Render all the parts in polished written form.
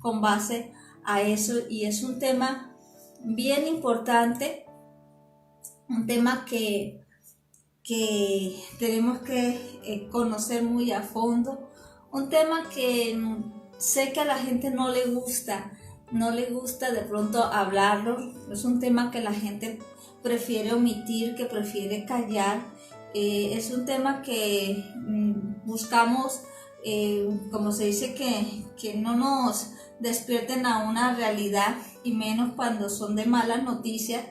con base a eso, y es un tema bien importante, un tema que tenemos que conocer muy a fondo, un tema que sé que a la gente no le gusta de pronto hablarlo, es un tema que la gente prefiere omitir, que prefiere callar, es un tema que buscamos, como se dice, que no nos despierten a una realidad, y menos cuando son de malas noticias,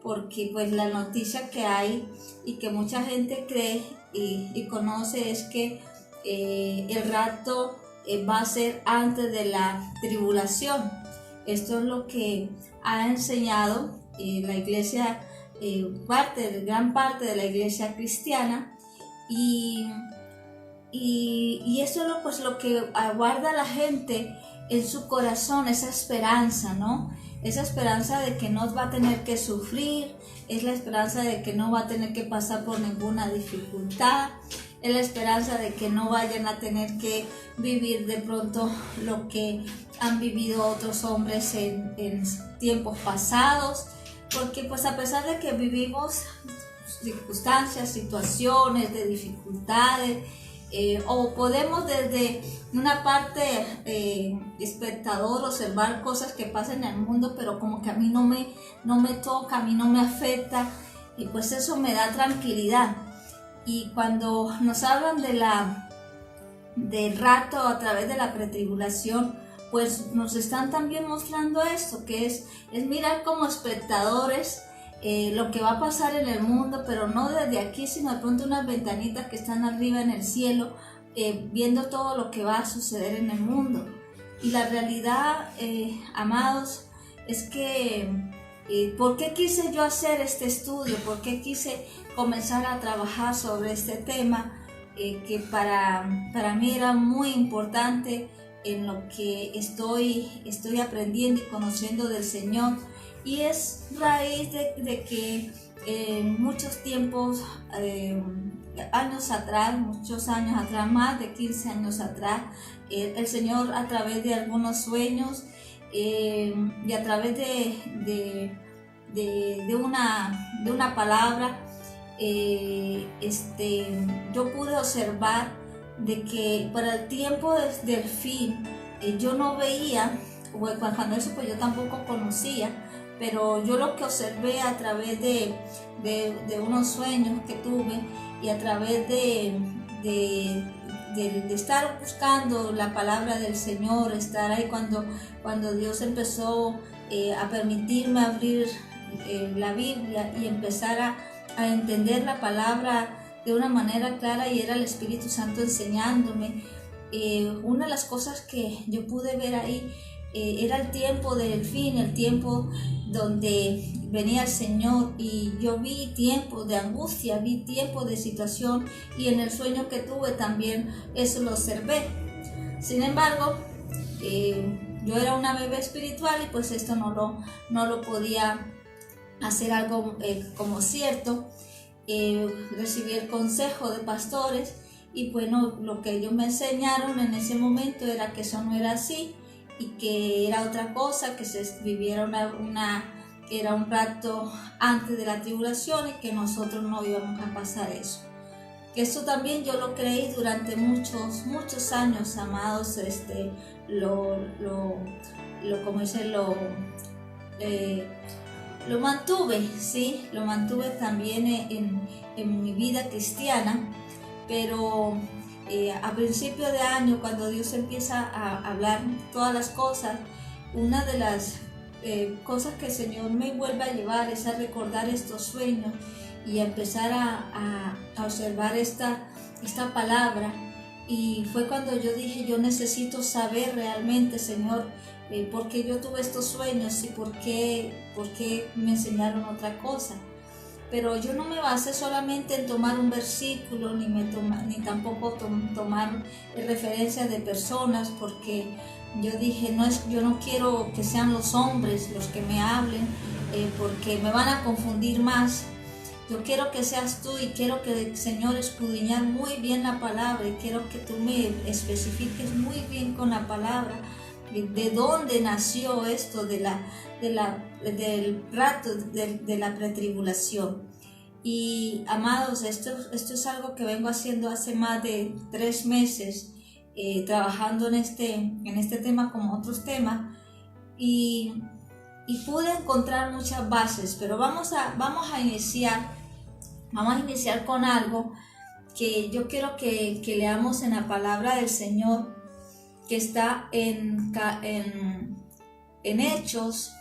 porque pues la noticia que hay y que mucha gente cree y conoce es que el rapto va a ser antes de la tribulación. Esto es lo que ha enseñado la iglesia, gran parte de la iglesia cristiana, y eso es pues lo que aguarda la gente en su corazón, esa esperanza, ¿no? Esa esperanza de que no va a tener que sufrir, es la esperanza de que no va a tener que pasar por ninguna dificultad, es la esperanza de que no vayan a tener que vivir de pronto lo que han vivido otros hombres en tiempos pasados, porque pues a pesar de que vivimos circunstancias, situaciones de dificultades, o podemos desde una parte espectador observar cosas que pasan en el mundo, pero como que a mí no me toca, a mí no me afecta, y pues eso me da tranquilidad. Y cuando nos hablan del rapto a través de la pretribulación, pues nos están también mostrando esto, que es mirar como espectadores lo que va a pasar en el mundo, pero no desde aquí, sino de pronto unas ventanitas que están arriba en el cielo, viendo todo lo que va a suceder en el mundo. Y la realidad, amados, es que ¿por qué quise yo hacer este estudio? ¿Por qué quise comenzar a trabajar sobre este tema? Que para mí era muy importante en lo que estoy aprendiendo y conociendo del Señor. Y es raíz de que muchos tiempos, años atrás, muchos años atrás, más de 15 años atrás, el Señor a través de algunos sueños y a través de una palabra, yo pude observar de que para el tiempo del fin, yo no veía, cuando eso pues yo tampoco conocía, pero yo lo que observé a través de unos sueños que tuve, y a través de estar buscando la palabra del Señor, estar ahí cuando Dios empezó a permitirme abrir la Biblia y empezar a entender la palabra de una manera clara, y era el Espíritu Santo enseñándome. Una de las cosas que yo pude ver ahí era el tiempo del fin, el tiempo donde venía el Señor, y yo vi tiempo de angustia, vi tiempo de situación, y en el sueño que tuve también eso lo observé. Sin embargo, yo era una bebé espiritual, y pues esto no lo podía hacer algo como cierto. Recibí el consejo de pastores, y bueno, lo que ellos me enseñaron en ese momento era que eso no era así, y que era otra cosa, que se viviera que era un rapto antes de la tribulación, y que nosotros no íbamos a pasar eso. Que eso también yo lo creí durante muchos años, amados. Lo mantuve, ¿sí? Lo mantuve también en mi vida cristiana, pero a principio de año, cuando Dios empieza a hablar todas las cosas, una de las cosas que el Señor me vuelve a llevar es a recordar estos sueños, y a empezar a observar esta palabra. Y fue cuando yo dije, yo necesito saber realmente, Señor, por qué yo tuve estos sueños, y por qué me enseñaron otra cosa. Pero yo no me basé solamente en tomar un versículo, ni tampoco tomar referencias de personas, porque yo dije, yo no quiero que sean los hombres los que me hablen, porque me van a confundir más. Yo quiero que seas tú, y quiero que, Señor, escudriñar muy bien la palabra, y quiero que tú me especifiques muy bien con la palabra, de dónde nació esto del rato de la pretribulación. Y amados, esto es algo que vengo haciendo hace más de 3 meses, trabajando en este tema como otros temas, y pude encontrar muchas bases, pero vamos a iniciar con algo que yo quiero que leamos en la palabra del Señor, que está en Hechos,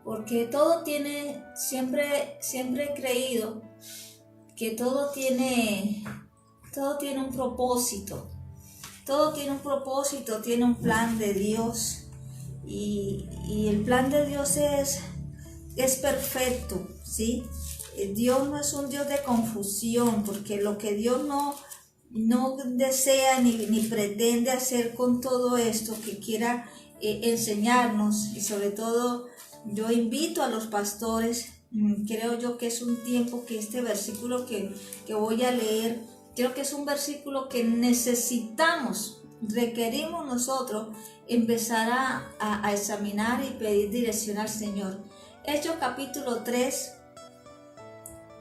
porque todo tiene, siempre he creído que todo tiene un propósito, tiene un plan de Dios, y el plan de Dios es perfecto, ¿sí? Dios no es un Dios de confusión, porque lo que Dios no desea ni pretende hacer con todo esto, que quiera enseñarnos, y sobre todo yo invito a los pastores, creo yo que es un tiempo que este versículo que voy a leer, creo que es un versículo que requerimos nosotros empezar a examinar y pedir dirección al Señor. Hechos capítulo 3,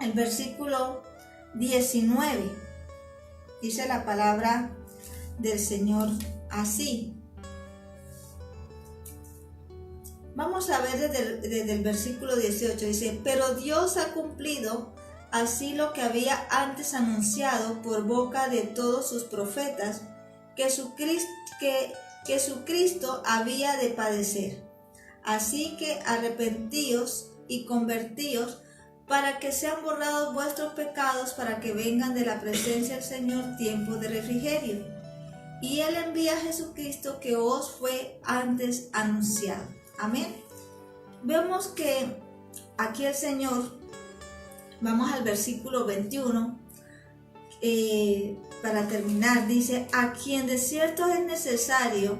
el versículo 19, dice la palabra del Señor así. Vamos a ver desde el versículo 18, dice: pero Dios ha cumplido así lo que había antes anunciado por boca de todos sus profetas, que su Cristo había de padecer. Así que arrepentíos y convertíos, para que sean borrados vuestros pecados, para que vengan de la presencia del Señor tiempo de refrigerio. Y Él envía a Jesucristo, que os fue antes anunciado. Amén. Vemos que aquí el Señor, vamos al versículo 21, para terminar, dice: a quien de cierto es necesario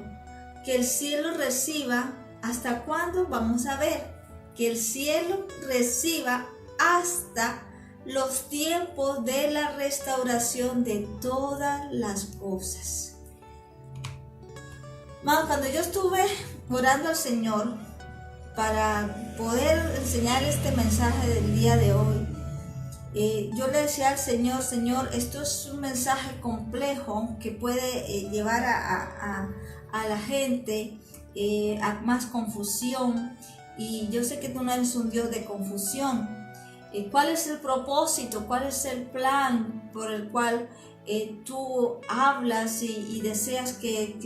que el cielo reciba. ¿Hasta cuándo? Vamos a ver, que el cielo reciba hasta los tiempos de la restauración de todas las cosas. Cuando yo estuve orando al Señor para poder enseñar este mensaje del día de hoy, yo le decía al Señor: Señor, esto es un mensaje complejo que puede llevar a la gente a más confusión, y yo sé que tú no eres un Dios de confusión. ¿Cuál es el propósito? ¿Cuál es el plan por el cual tú hablas y deseas que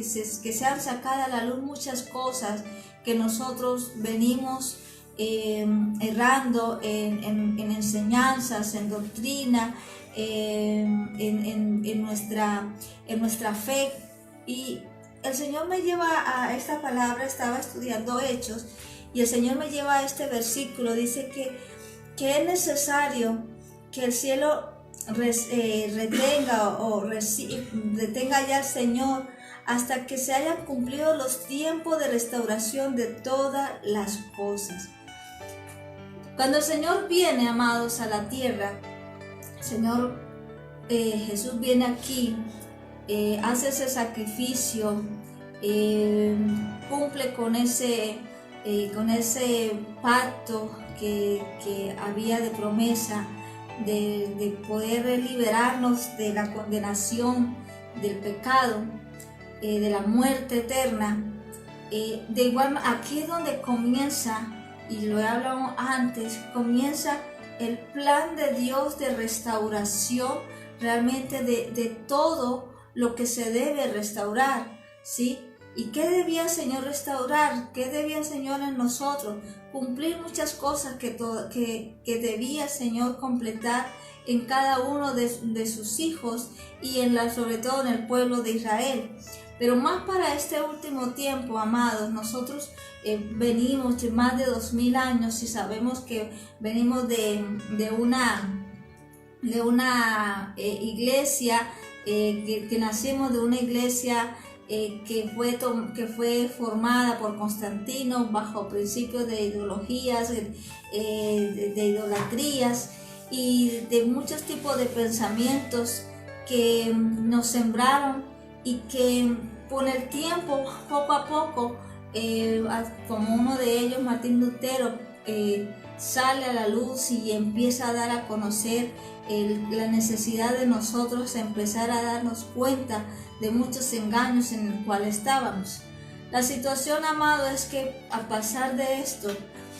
sean sacadas a la luz muchas cosas que nosotros venimos errando en enseñanzas, en doctrina, en nuestra fe? Y el Señor me lleva a esta palabra. Estaba estudiando Hechos y el Señor me lleva a este versículo. Dice que es necesario que el cielo retenga ya al Señor hasta que se hayan cumplido los tiempos de restauración de todas las cosas. Cuando el Señor viene, amados, a la tierra, el Señor Jesús viene aquí, hace ese sacrificio, cumple con ese pacto que había de promesa de poder liberarnos de la condenación, del pecado, de la muerte eterna. De igual, aquí es donde comienza, y lo he hablado antes, comienza el plan de Dios de restauración realmente de todo lo que se debe restaurar, ¿sí? ¿Y qué debía el Señor restaurar? ¿Qué debía el Señor en nosotros? Cumplir muchas cosas que debía el Señor completar en cada uno de sus hijos, y sobre todo en el pueblo de Israel. Pero más para este último tiempo, amados, nosotros venimos de más de 2000 años, y sabemos que venimos de una iglesia, que nacimos de una iglesia que fue formada por Constantino bajo principios de ideologías, de idolatrías y de muchos tipos de pensamientos que nos sembraron, y que con el tiempo, poco a poco, como uno de ellos, Martín Lutero, sale a la luz y empieza a dar a conocer la necesidad de nosotros empezar a darnos cuenta de muchos engaños en el cual estábamos. La situación, amado, es que a pasar de esto,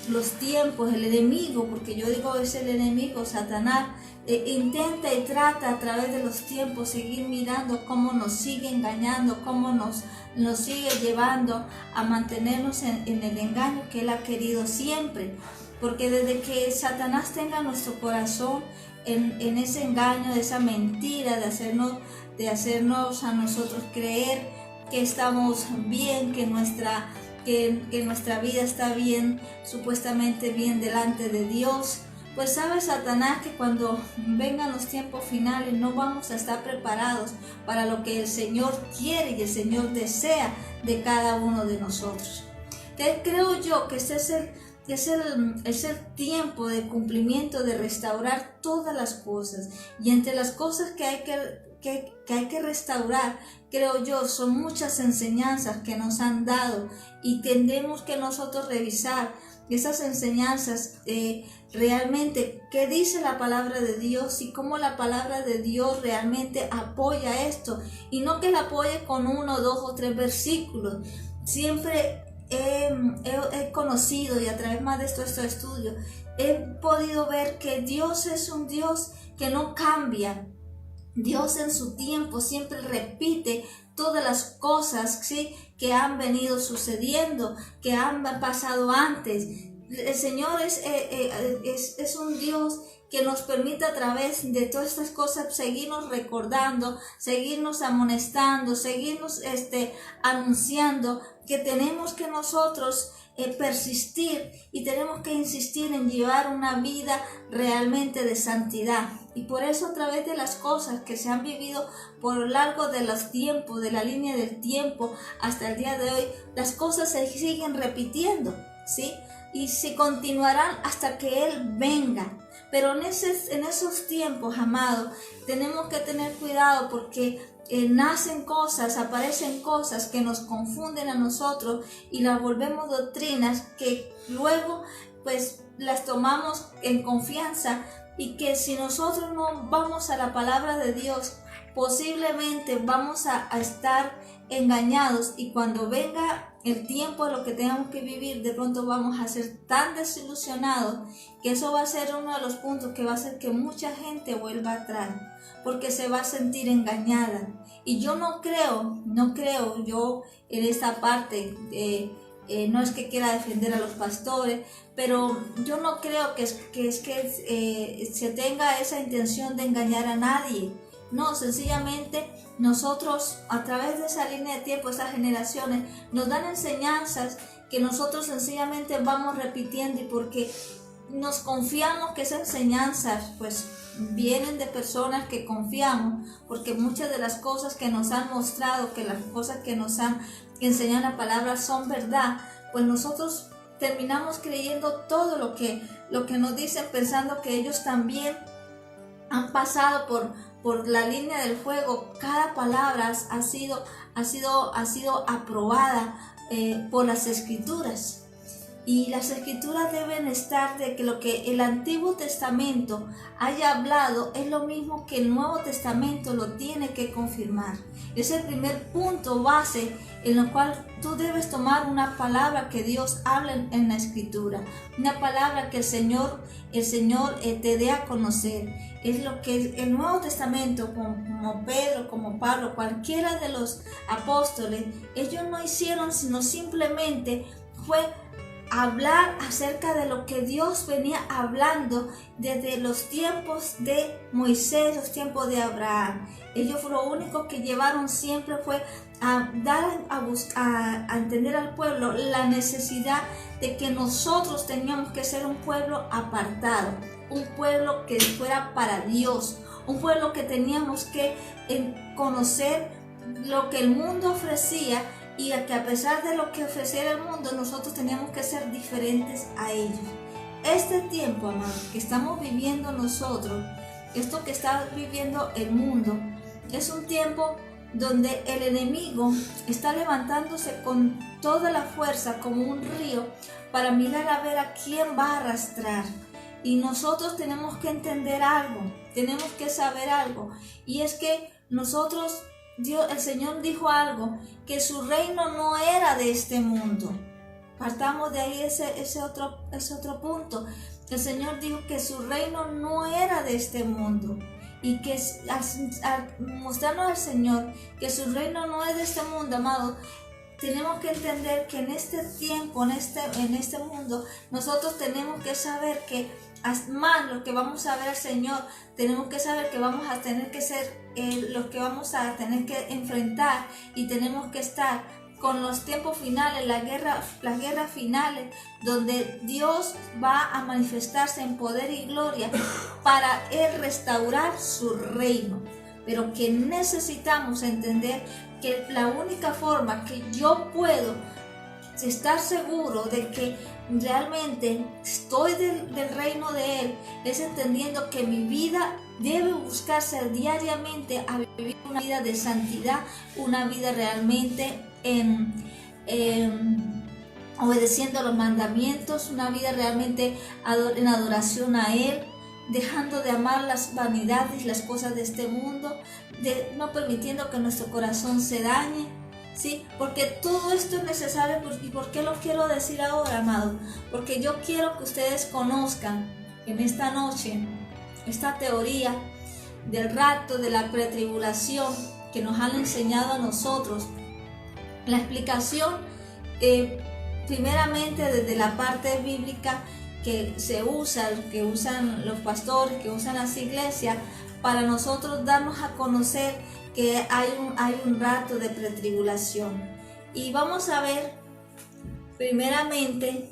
los tiempos, el enemigo, porque yo digo es el enemigo, Satanás, intenta y trata a través de los tiempos seguir mirando cómo nos sigue engañando, cómo nos sigue llevando a mantenernos en el engaño que él ha querido siempre. Porque desde que Satanás tenga nuestro corazón en ese engaño, de esa mentira, de hacernos a nosotros creer que estamos bien, que nuestra vida está bien, supuestamente bien delante de Dios, pues sabe Satanás que cuando vengan los tiempos finales no vamos a estar preparados para lo que el Señor quiere y el Señor desea de cada uno de nosotros. Creo yo que este es el tiempo de cumplimiento, de restaurar todas las cosas, y entre las cosas que hay que restaurar, creo yo, son muchas enseñanzas que nos han dado, y tendremos que nosotros revisar esas enseñanzas, realmente qué dice la palabra de Dios y cómo la palabra de Dios realmente apoya esto, y no que la apoye con 1, 2 o 3 versículos. Siempre he conocido, y a través más de estos estudios he podido ver que Dios es un Dios que no cambia. Dios en su tiempo siempre repite todas las cosas, ¿sí?, que han venido sucediendo, que han pasado antes. El Señor es un Dios que nos permite a través de todas estas cosas seguirnos recordando, seguirnos amonestando, seguirnos anunciando que tenemos que nosotros persistir, y tenemos que insistir en llevar una vida realmente de santidad. Y por eso, a través de las cosas que se han vivido por lo largo de los tiempos, de la línea del tiempo hasta el día de hoy, las cosas se siguen repitiendo, ¿sí? Y se continuarán hasta que Él venga. Pero en esos tiempos, amado, tenemos que tener cuidado, porque nacen cosas, aparecen cosas que nos confunden a nosotros y las volvemos doctrinas que luego pues las tomamos en confianza, y que si nosotros no vamos a la palabra de Dios, posiblemente vamos a estar engañados, y cuando venga el tiempo de lo que tengamos que vivir, de pronto vamos a ser tan desilusionados que eso va a ser uno de los puntos que va a hacer que mucha gente vuelva atrás, porque se va a sentir engañada. Y yo no creo yo en esta parte, no es que quiera defender a los pastores, pero yo no creo que se tenga esa intención de engañar a nadie. No, sencillamente nosotros, a través de esa línea de tiempo, esas generaciones nos dan enseñanzas que nosotros sencillamente vamos repitiendo, y porque nos confiamos que esas enseñanzas pues vienen de personas que confiamos, porque muchas de las cosas que nos han mostrado, que las cosas que nos han enseñado la palabra son verdad, pues nosotros terminamos creyendo todo lo que nos dicen, pensando que ellos también han pasado por la línea del fuego. Cada palabra ha sido aprobada por las Escrituras. Y las Escrituras deben estar de que lo que el Antiguo Testamento haya hablado es lo mismo que el Nuevo Testamento lo tiene que confirmar. Es el primer punto base en el cual tú debes tomar una palabra que Dios habla en la Escritura, una palabra que el Señor te dé a conocer. Es lo que el Nuevo Testamento, como Pedro, como Pablo, cualquiera de los apóstoles, ellos no hicieron sino simplemente fue hablar acerca de lo que Dios venía hablando desde los tiempos de Moisés, los tiempos de Abraham. Ellos lo único que llevaron siempre fue a entender al pueblo la necesidad de que nosotros teníamos que ser un pueblo apartado, un pueblo que fuera para Dios, un pueblo que teníamos que conocer lo que el mundo ofrecía, y que a pesar de lo que ofreciera el mundo, nosotros teníamos que ser diferentes a ellos. Este tiempo, amado, que estamos viviendo nosotros, esto que está viviendo el mundo, es un tiempo donde el enemigo está levantándose con toda la fuerza como un río para mirar a ver a quién va a arrastrar. Y nosotros tenemos que entender algo, tenemos que saber algo, y es que nosotros, el Señor dijo algo, que su reino no era de este mundo. Partamos de ahí ese otro punto. El Señor dijo que su reino no era de este mundo. Y que al mostrarnos al Señor que su reino no es de este mundo, amado, tenemos que entender que en este tiempo, en este mundo, nosotros tenemos que saber que más lo que vamos a ver al Señor, tenemos que saber que vamos a tener que ser los que vamos a tener que enfrentar, y tenemos que estar con los tiempos finales, las guerras finales, donde Dios va a manifestarse en poder y gloria para Él restaurar su reino. Pero que necesitamos entender que la única forma que yo puedo estar seguro de que realmente estoy del reino de Él es entendiendo que mi vida debe buscarse diariamente a vivir una vida de santidad, una vida realmente obedeciendo los mandamientos, una vida realmente en adoración a Él, dejando de amar las vanidades, las cosas de este mundo, no permitiendo que nuestro corazón se dañe, ¿sí? Porque todo esto es necesario. ¿Y por qué lo quiero decir ahora, amado? Porque yo quiero que ustedes conozcan en esta noche esta teoría del rapto, de la pretribulación que nos han enseñado a nosotros. La explicación, primeramente desde la parte bíblica que usan los pastores, que usan las iglesias, para nosotros darnos a conocer que hay un rapto de pretribulación. Y vamos a ver primeramente,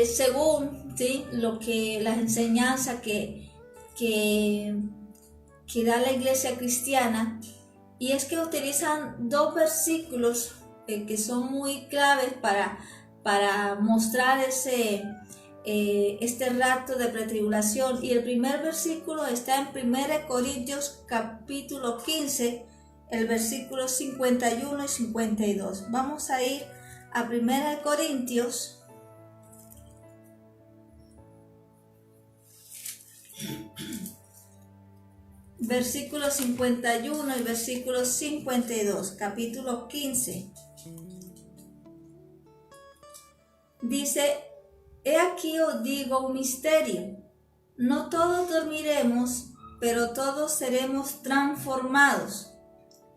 según, ¿sí?, lo que las enseñanzas que da la iglesia cristiana, y es que utilizan dos versículos que son muy claves para mostrar este rapto de pretribulación. Y el primer versículo está en 1 Corintios capítulo 15, el versículo 51 y 52. Vamos a ir a 1 Corintios versículo 51 y versículo 52, capítulo 15. Dice: he aquí os digo un misterio, no todos dormiremos, pero todos seremos transformados,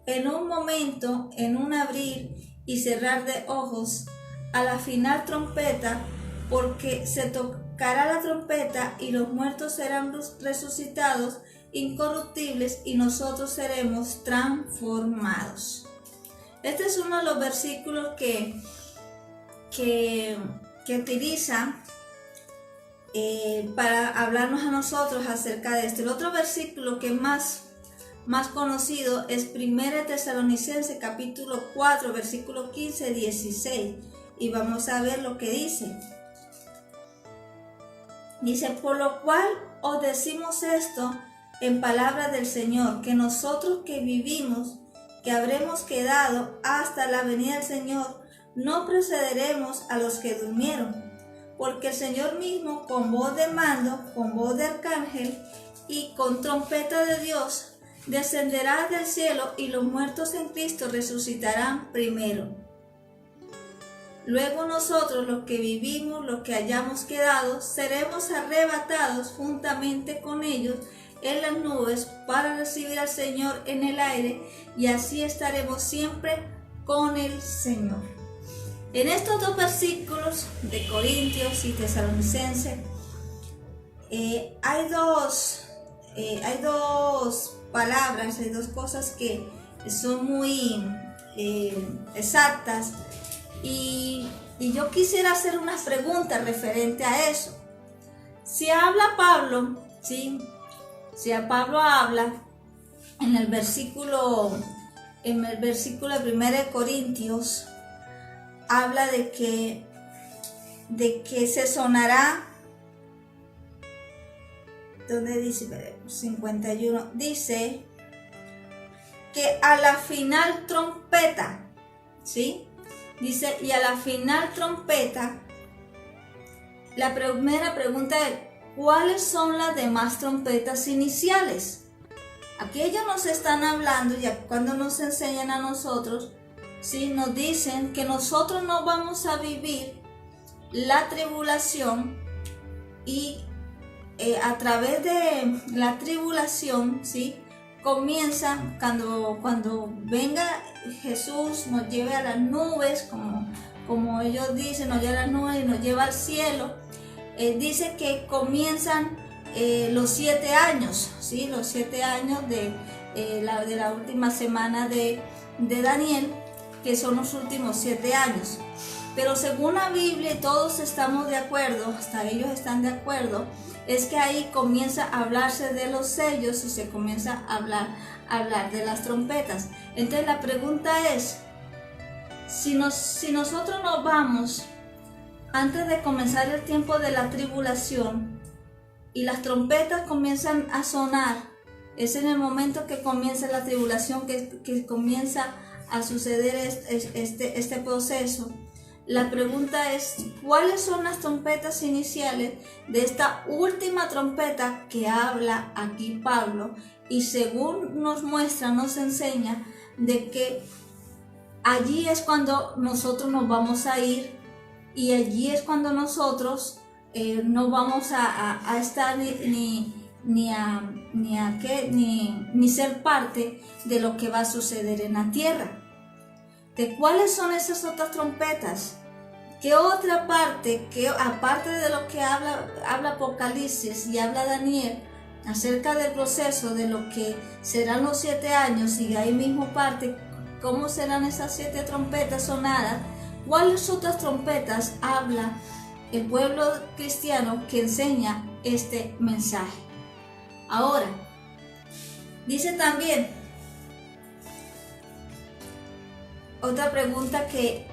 en un momento, en un abrir y cerrar de ojos, a la final trompeta, porque se tocará la trompeta y los muertos serán resucitados incorruptibles y nosotros seremos transformados. Este es uno de los versículos que utiliza para hablarnos a nosotros acerca de esto. El otro versículo que más conocido es 1 Tesalonicenses capítulo 4 versículo 15-16, y vamos a ver lo que dice. Dice: por lo cual os decimos esto en palabra del Señor, que nosotros que vivimos, que habremos quedado hasta la venida del Señor, no precederemos a los que durmieron, porque el Señor mismo, con voz de mando, con voz de arcángel y con trompeta de Dios, descenderá del cielo, y los muertos en Cristo resucitarán primero. Luego nosotros, los que vivimos, los que hayamos quedado, seremos arrebatados juntamente con ellos en las nubes para recibir al Señor en el aire, y así estaremos siempre con el Señor. En estos dos versículos de Corintios y Tesalonicenses hay dos palabras, hay dos cosas que son muy exactas, y yo quisiera hacer unas preguntas referente a eso. Si habla Pablo, ¿sí?, si a Pablo habla en el versículo de 1 Corintios, habla de que se sonará, donde dice 51, dice: que a la final trompeta, ¿sí? Dice, y a la final trompeta, la primera pregunta es, ¿cuáles son las demás trompetas iniciales? Aquí ellos nos están hablando, ya cuando nos enseñan a nosotros, ¿sí? Nos dicen que nosotros no vamos a vivir la tribulación y a través de la tribulación, ¿sí? Comienza cuando venga Jesús, nos lleve a las nubes, como ellos dicen, nos lleva a las nubes y nos lleva al cielo. Dice que comienzan los 7 años, ¿sí? Los 7 años de la última semana de Daniel, que son los últimos 7 años. Pero según la Biblia, todos estamos de acuerdo, hasta ellos están de acuerdo, es que ahí comienza a hablarse de los sellos y se comienza a hablar de las trompetas. Entonces la pregunta es, si nosotros nos vamos antes de comenzar el tiempo de la tribulación y las trompetas comienzan a sonar, es en el momento que comienza la tribulación que comienza a suceder este proceso. La pregunta es, ¿cuáles son las trompetas iniciales de esta última trompeta que habla aquí Pablo? Y según nos muestra, nos enseña de que allí es cuando nosotros nos vamos a ir y allí es cuando nosotros no vamos a estar ni ser parte de lo que va a suceder en la tierra. ¿De cuáles son esas otras trompetas? ¿Qué otra parte, aparte de lo que habla Apocalipsis y habla Daniel acerca del proceso de lo que serán los 7 años, y ahí mismo parte cómo serán esas 7 trompetas sonadas? ¿Cuáles otras trompetas habla el pueblo cristiano que enseña este mensaje? Ahora, dice también otra pregunta que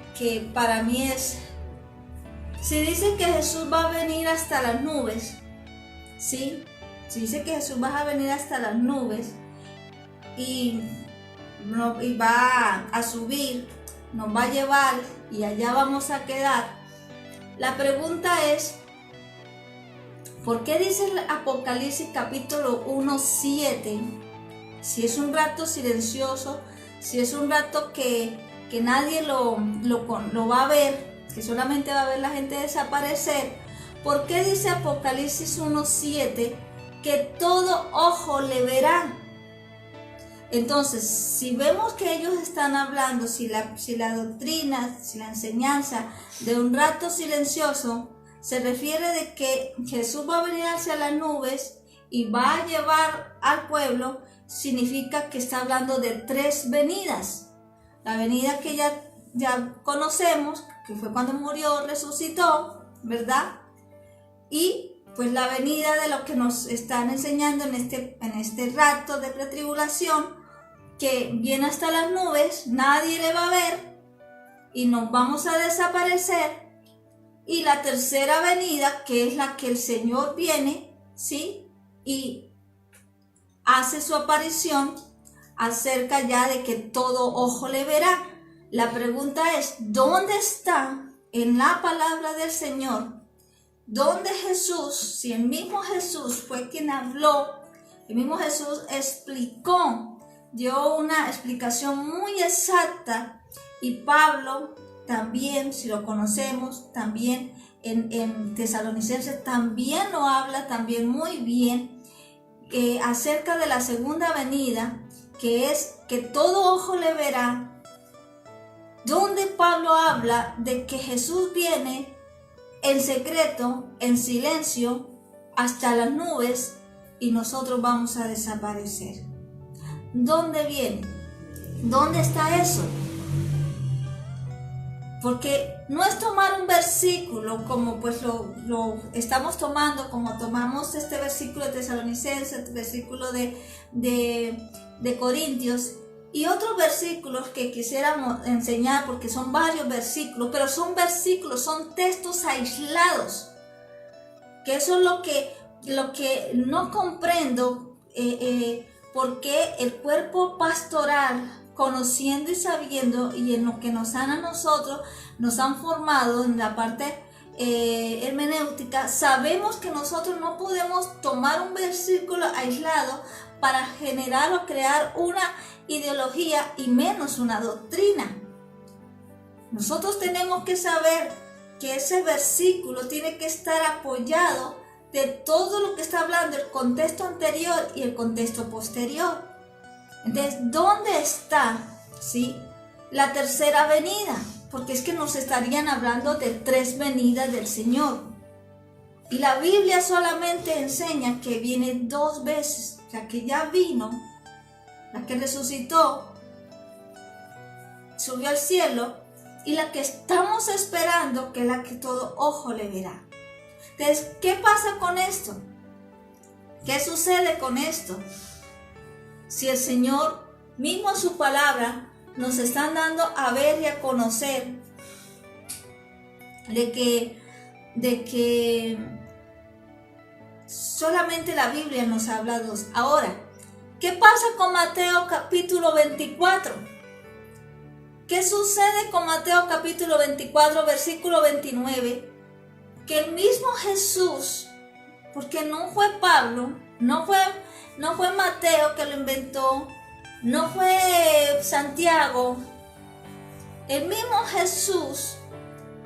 para mí es, si dice que Jesús va a venir hasta las nubes, ¿sí? Si dice que Jesús va a venir hasta las nubes y va a subir, nos va a llevar y allá vamos a quedar, la pregunta es, ¿por qué dice el Apocalipsis capítulo 1:7? Si es un rato silencioso, si es un rato que nadie lo va a ver, que solamente va a ver la gente desaparecer, ¿por qué dice Apocalipsis 1:7 que todo ojo le verá? Entonces, si vemos que ellos están hablando, si la doctrina, si la enseñanza de un rato silencioso se refiere de que Jesús va a venir hacia las nubes y va a llevar al pueblo, significa que está hablando de 3 venidas. La venida que ya conocemos, que fue cuando murió, resucitó, ¿verdad? Y pues la venida de lo que nos están enseñando en este rato de pretribulación, que viene hasta las nubes, nadie le va a ver y nos vamos a desaparecer. Y la tercera venida, que es la que el Señor viene, ¿sí? Y hace su aparición acerca ya de que todo ojo le verá. La pregunta es, ¿dónde está en la palabra del Señor? ¿Dónde Jesús, si el mismo Jesús fue quien habló, el mismo Jesús explicó, dio una explicación muy exacta, y Pablo también, si lo conocemos, también en Tesalonicenses también lo habla también muy bien acerca de la segunda venida, que es que todo ojo le verá, donde Pablo habla de que Jesús viene en secreto, en silencio, hasta las nubes y nosotros vamos a desaparecer. ¿Dónde viene? ¿Dónde está eso? Porque no es tomar un versículo como pues lo estamos tomando, como tomamos este versículo de Tesalonicenses, este versículo de Corintios y otros versículos que quisiéramos enseñar, porque son varios versículos, pero son versículos, son textos aislados, que eso es lo que no comprendo porque el cuerpo pastoral, conociendo y sabiendo, y en lo que nos han a nosotros, nos han formado en la parte hermenéutica, sabemos que nosotros no podemos tomar un versículo aislado para generar o crear una ideología y menos una doctrina. Nosotros tenemos que saber que ese versículo tiene que estar apoyado de todo lo que está hablando el contexto anterior y el contexto posterior. Entonces, ¿dónde está, sí, la tercera venida? Porque es que nos estarían hablando de 3 venidas del Señor. Y la Biblia solamente enseña que viene 2 veces. La que ya vino, la que resucitó, subió al cielo, y la que estamos esperando, que es la que todo ojo le verá. Entonces, ¿qué pasa con esto? ¿Qué sucede con esto? Si el Señor mismo en su palabra nos están dando a ver y a conocer de que solamente la Biblia nos habla 2. Ahora, ¿qué pasa con Mateo capítulo 24? ¿Qué sucede con Mateo capítulo 24, versículo 29? Que el mismo Jesús, porque no fue Pablo, no fue Mateo que lo inventó, no fue Santiago, el mismo Jesús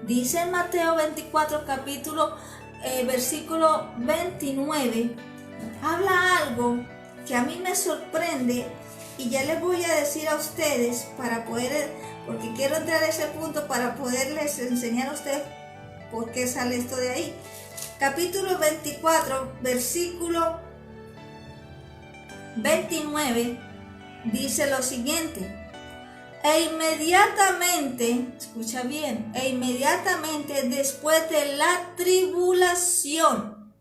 dice en Mateo 24 versículo 29, habla algo que a mí me sorprende y ya les voy a decir a ustedes porque quiero entrar a ese punto para poderles enseñar a ustedes por qué sale esto de ahí. Capítulo 24, versículo 29 dice lo siguiente: e inmediatamente, escucha bien, e inmediatamente después de la tribulación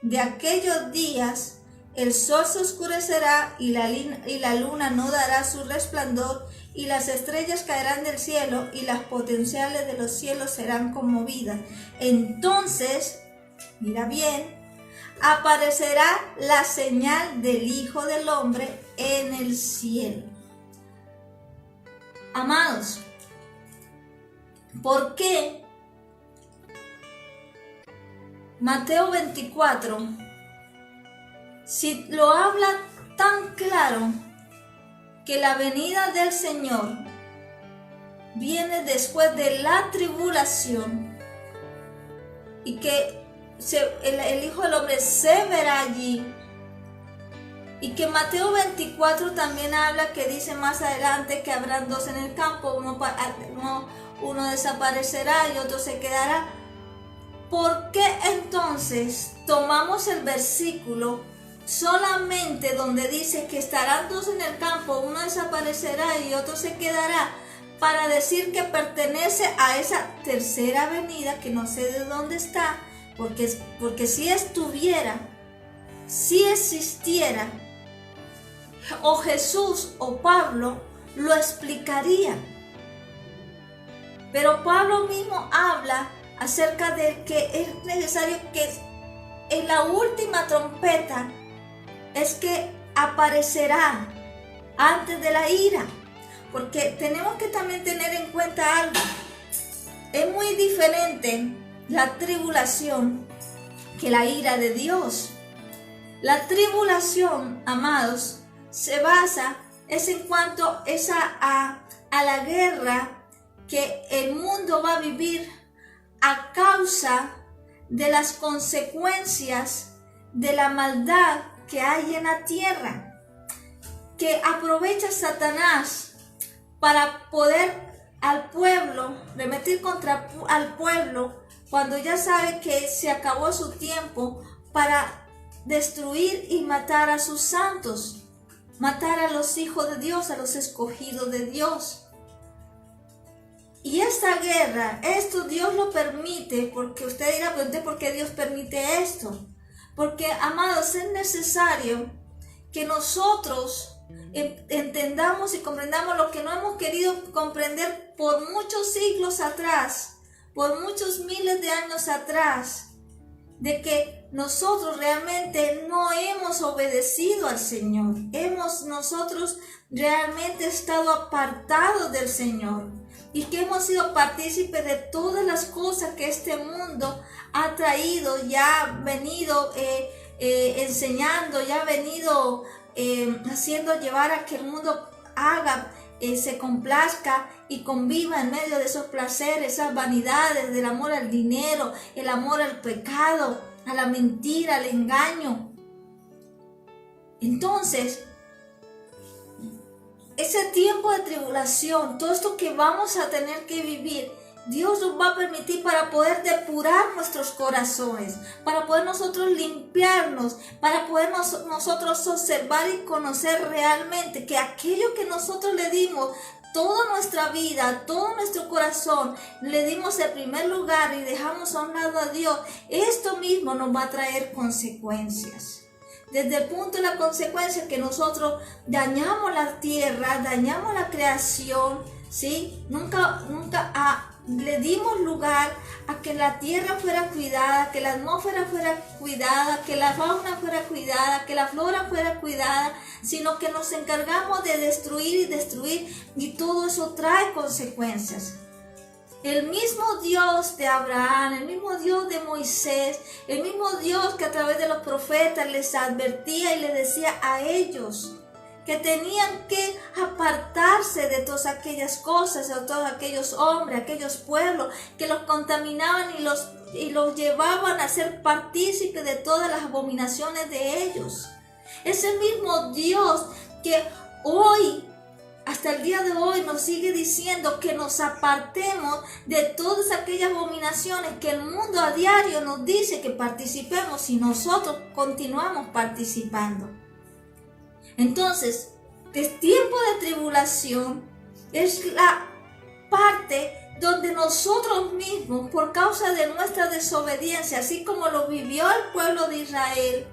de aquellos días, el sol se oscurecerá y la luna no dará su resplandor, y las estrellas caerán del cielo, y las potenciales de los cielos serán conmovidas. Entonces, mira bien, aparecerá la señal del Hijo del Hombre en el cielo. Amados, ¿por qué Mateo 24, si lo habla tan claro que la venida del Señor viene después de la tribulación y que el Hijo del Hombre se verá allí, y que Mateo 24 también habla, que dice más adelante que habrán 2 en el campo, uno desaparecerá y otro se quedará? ¿Por qué entonces tomamos el versículo solamente donde dice que estarán 2 en el campo, uno desaparecerá y otro se quedará, para decir que pertenece a esa tercera venida, que no sé de dónde está? Porque si estuviera, si existiera, o Jesús o Pablo lo explicaría. Pero Pablo mismo habla acerca de que es necesario que en la última trompeta es que aparecerá antes de la ira. Porque tenemos que también tener en cuenta algo. Es muy diferente la tribulación que la ira de Dios. La tribulación, amados, se basa en cuanto a la guerra que el mundo va a vivir a causa de las consecuencias de la maldad que hay en la tierra, que aprovecha Satanás para poder al pueblo, remetir contra al pueblo, cuando ya sabe que se acabó su tiempo, para destruir y matar a sus santos, matar a los hijos de Dios, a los escogidos de Dios. Y esta guerra, esto Dios lo permite, porque usted dirá, ¿por qué Dios permite esto? Porque, amados, es necesario que nosotros entendamos y comprendamos lo que no hemos querido comprender por muchos siglos atrás, por muchos miles de años atrás, de que nosotros realmente no hemos obedecido al Señor. Nosotros realmente estado apartados del Señor. Y que hemos sido partícipes de todas las cosas que este mundo ha traído, ya ha venido enseñando, ya ha venido haciendo llevar a que el mundo haga, se complazca y conviva en medio de esos placeres, esas vanidades del amor al dinero, el amor al pecado, a la mentira, al engaño. Entonces, ese tiempo de tribulación, todo esto que vamos a tener que vivir, Dios nos va a permitir para poder depurar nuestros corazones, para poder nosotros limpiarnos, para poder nosotros observar y conocer realmente que aquello que nosotros le dimos toda nuestra vida, todo nuestro corazón, le dimos el primer lugar y dejamos a un lado a Dios, esto mismo nos va a traer consecuencias. Desde el punto de la consecuencia que nosotros dañamos la tierra, dañamos la creación, ¿sí? Nunca le dimos lugar a que la tierra fuera cuidada, que la atmósfera fuera cuidada, que la fauna fuera cuidada, que la flora fuera cuidada, sino que nos encargamos de destruir y todo eso trae consecuencias. El mismo Dios de Abraham, el mismo Dios de Moisés, el mismo Dios que a través de los profetas les advertía y les decía a ellos que tenían que apartarse de todas aquellas cosas, de todos aquellos hombres, aquellos pueblos que los contaminaban y los llevaban a ser partícipes de todas las abominaciones de ellos. Es el mismo Dios que hoy, hasta el día de hoy, nos sigue diciendo que nos apartemos de todas aquellas abominaciones que el mundo a diario nos dice que participemos y nosotros continuamos participando. Entonces, el tiempo de tribulación es la parte donde nosotros mismos, por causa de nuestra desobediencia, así como lo vivió el pueblo de Israel,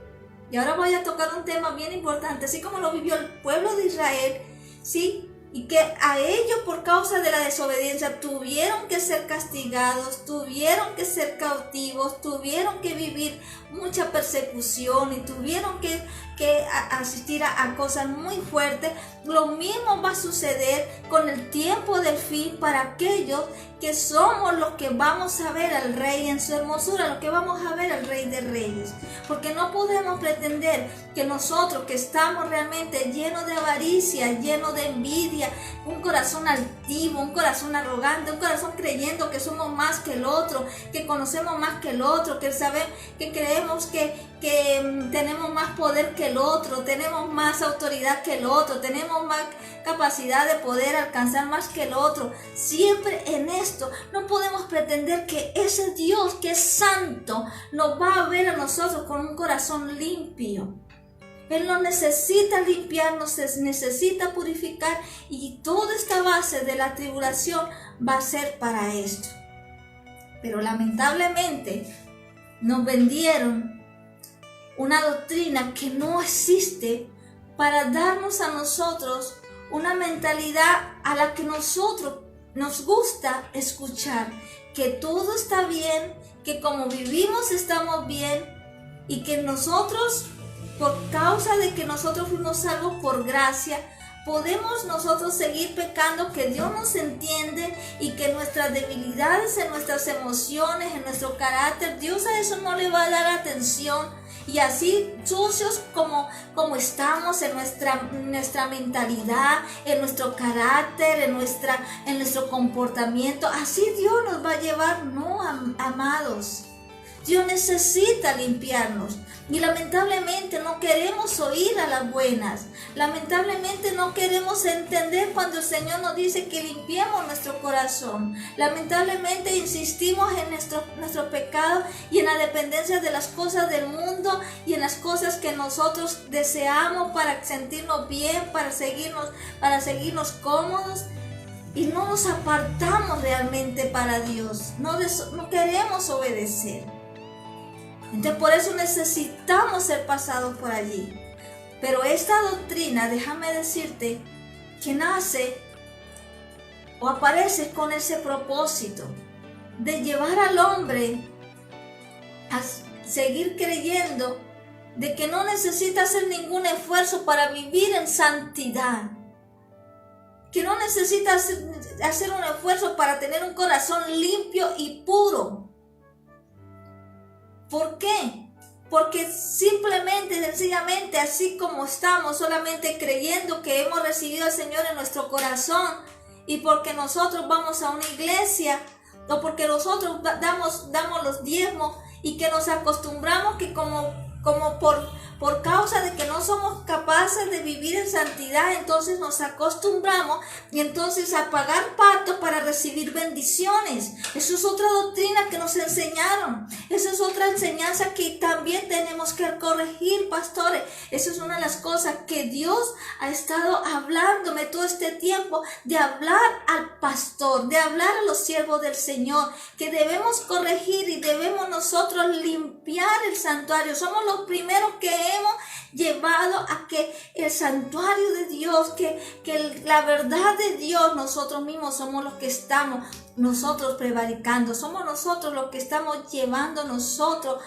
y ahora voy a tocar un tema bien importante, así como lo vivió el pueblo de Israel, ¿sí? Y que a ellos por causa de la desobediencia tuvieron que ser castigados, tuvieron que ser cautivos, tuvieron que vivir mucha persecución y tuvieron que asistir a cosas muy fuertes. Lo mismo va a suceder con el tiempo del fin para aquellos que somos los que vamos a ver al Rey en su hermosura, los que vamos a ver al Rey de Reyes. Porque no podemos pretender que nosotros que estamos realmente llenos de avaricia, llenos de envidia, un corazón altivo, un corazón arrogante, un corazón creyendo que somos más que el otro, que conocemos más que el otro, que creemos que tenemos más poder que el otro, tenemos más autoridad que el otro, tenemos más capacidad de poder alcanzar más que el otro. Siempre en esto no podemos pretender que ese Dios que es santo nos va a ver a nosotros con un corazón limpio. Él no necesita limpiarnos, necesita purificar, y toda esta base de la tribulación va a ser para esto. Pero lamentablemente nos vendieron una doctrina que no existe para darnos a nosotros una mentalidad a la que nosotros nos gusta escuchar, que todo está bien, que como vivimos estamos bien y que nosotros, por causa de que nosotros fuimos salvos por gracia, podemos nosotros seguir pecando, que Dios nos entiende y que nuestras debilidades, en nuestras emociones, en nuestro carácter, Dios a eso no le va a dar atención. Y así sucios como estamos en nuestra mentalidad, en nuestro carácter, en nuestro comportamiento, así Dios nos va a llevar. No, amados. Dios necesita limpiarnos y lamentablemente no queremos oír a las buenas. Lamentablemente no queremos entender cuando el Señor nos dice que limpiemos nuestro corazón. Lamentablemente insistimos en nuestro pecado y en la dependencia de las cosas del mundo y en las cosas que nosotros deseamos para sentirnos bien, para seguirnos cómodos. Y no nos apartamos realmente para Dios. No queremos obedecer. Entonces por eso necesitamos ser pasados por allí. Pero esta doctrina, déjame decirte, que nace o aparece con ese propósito de llevar al hombre seguir creyendo de que no necesita hacer ningún esfuerzo para vivir en santidad, que no necesita hacer un esfuerzo para tener un corazón limpio y puro. ¿Por qué? Porque simplemente, sencillamente, así como estamos, solamente creyendo que hemos recibido al Señor en nuestro corazón, y porque nosotros vamos a una iglesia, o porque nosotros damos los diezmos, y que nos acostumbramos que como por causa de que no somos capaces de vivir en santidad, entonces nos acostumbramos y entonces a pagar pactos para recibir bendiciones. Eso es otra doctrina que nos enseñaron. Esa es otra enseñanza que también tenemos que corregir, pastores. Esa es una de las cosas que Dios ha estado hablándome todo este tiempo, de hablar al pastor, de hablar a los siervos del Señor, que debemos corregir y debemos nosotros limpiar el santuario. Somos los primeros que hemos llevado a que el santuario de Dios, que la verdad de Dios, nosotros mismos somos los que estamos nosotros prevaricando, somos nosotros los que estamos llevando nosotros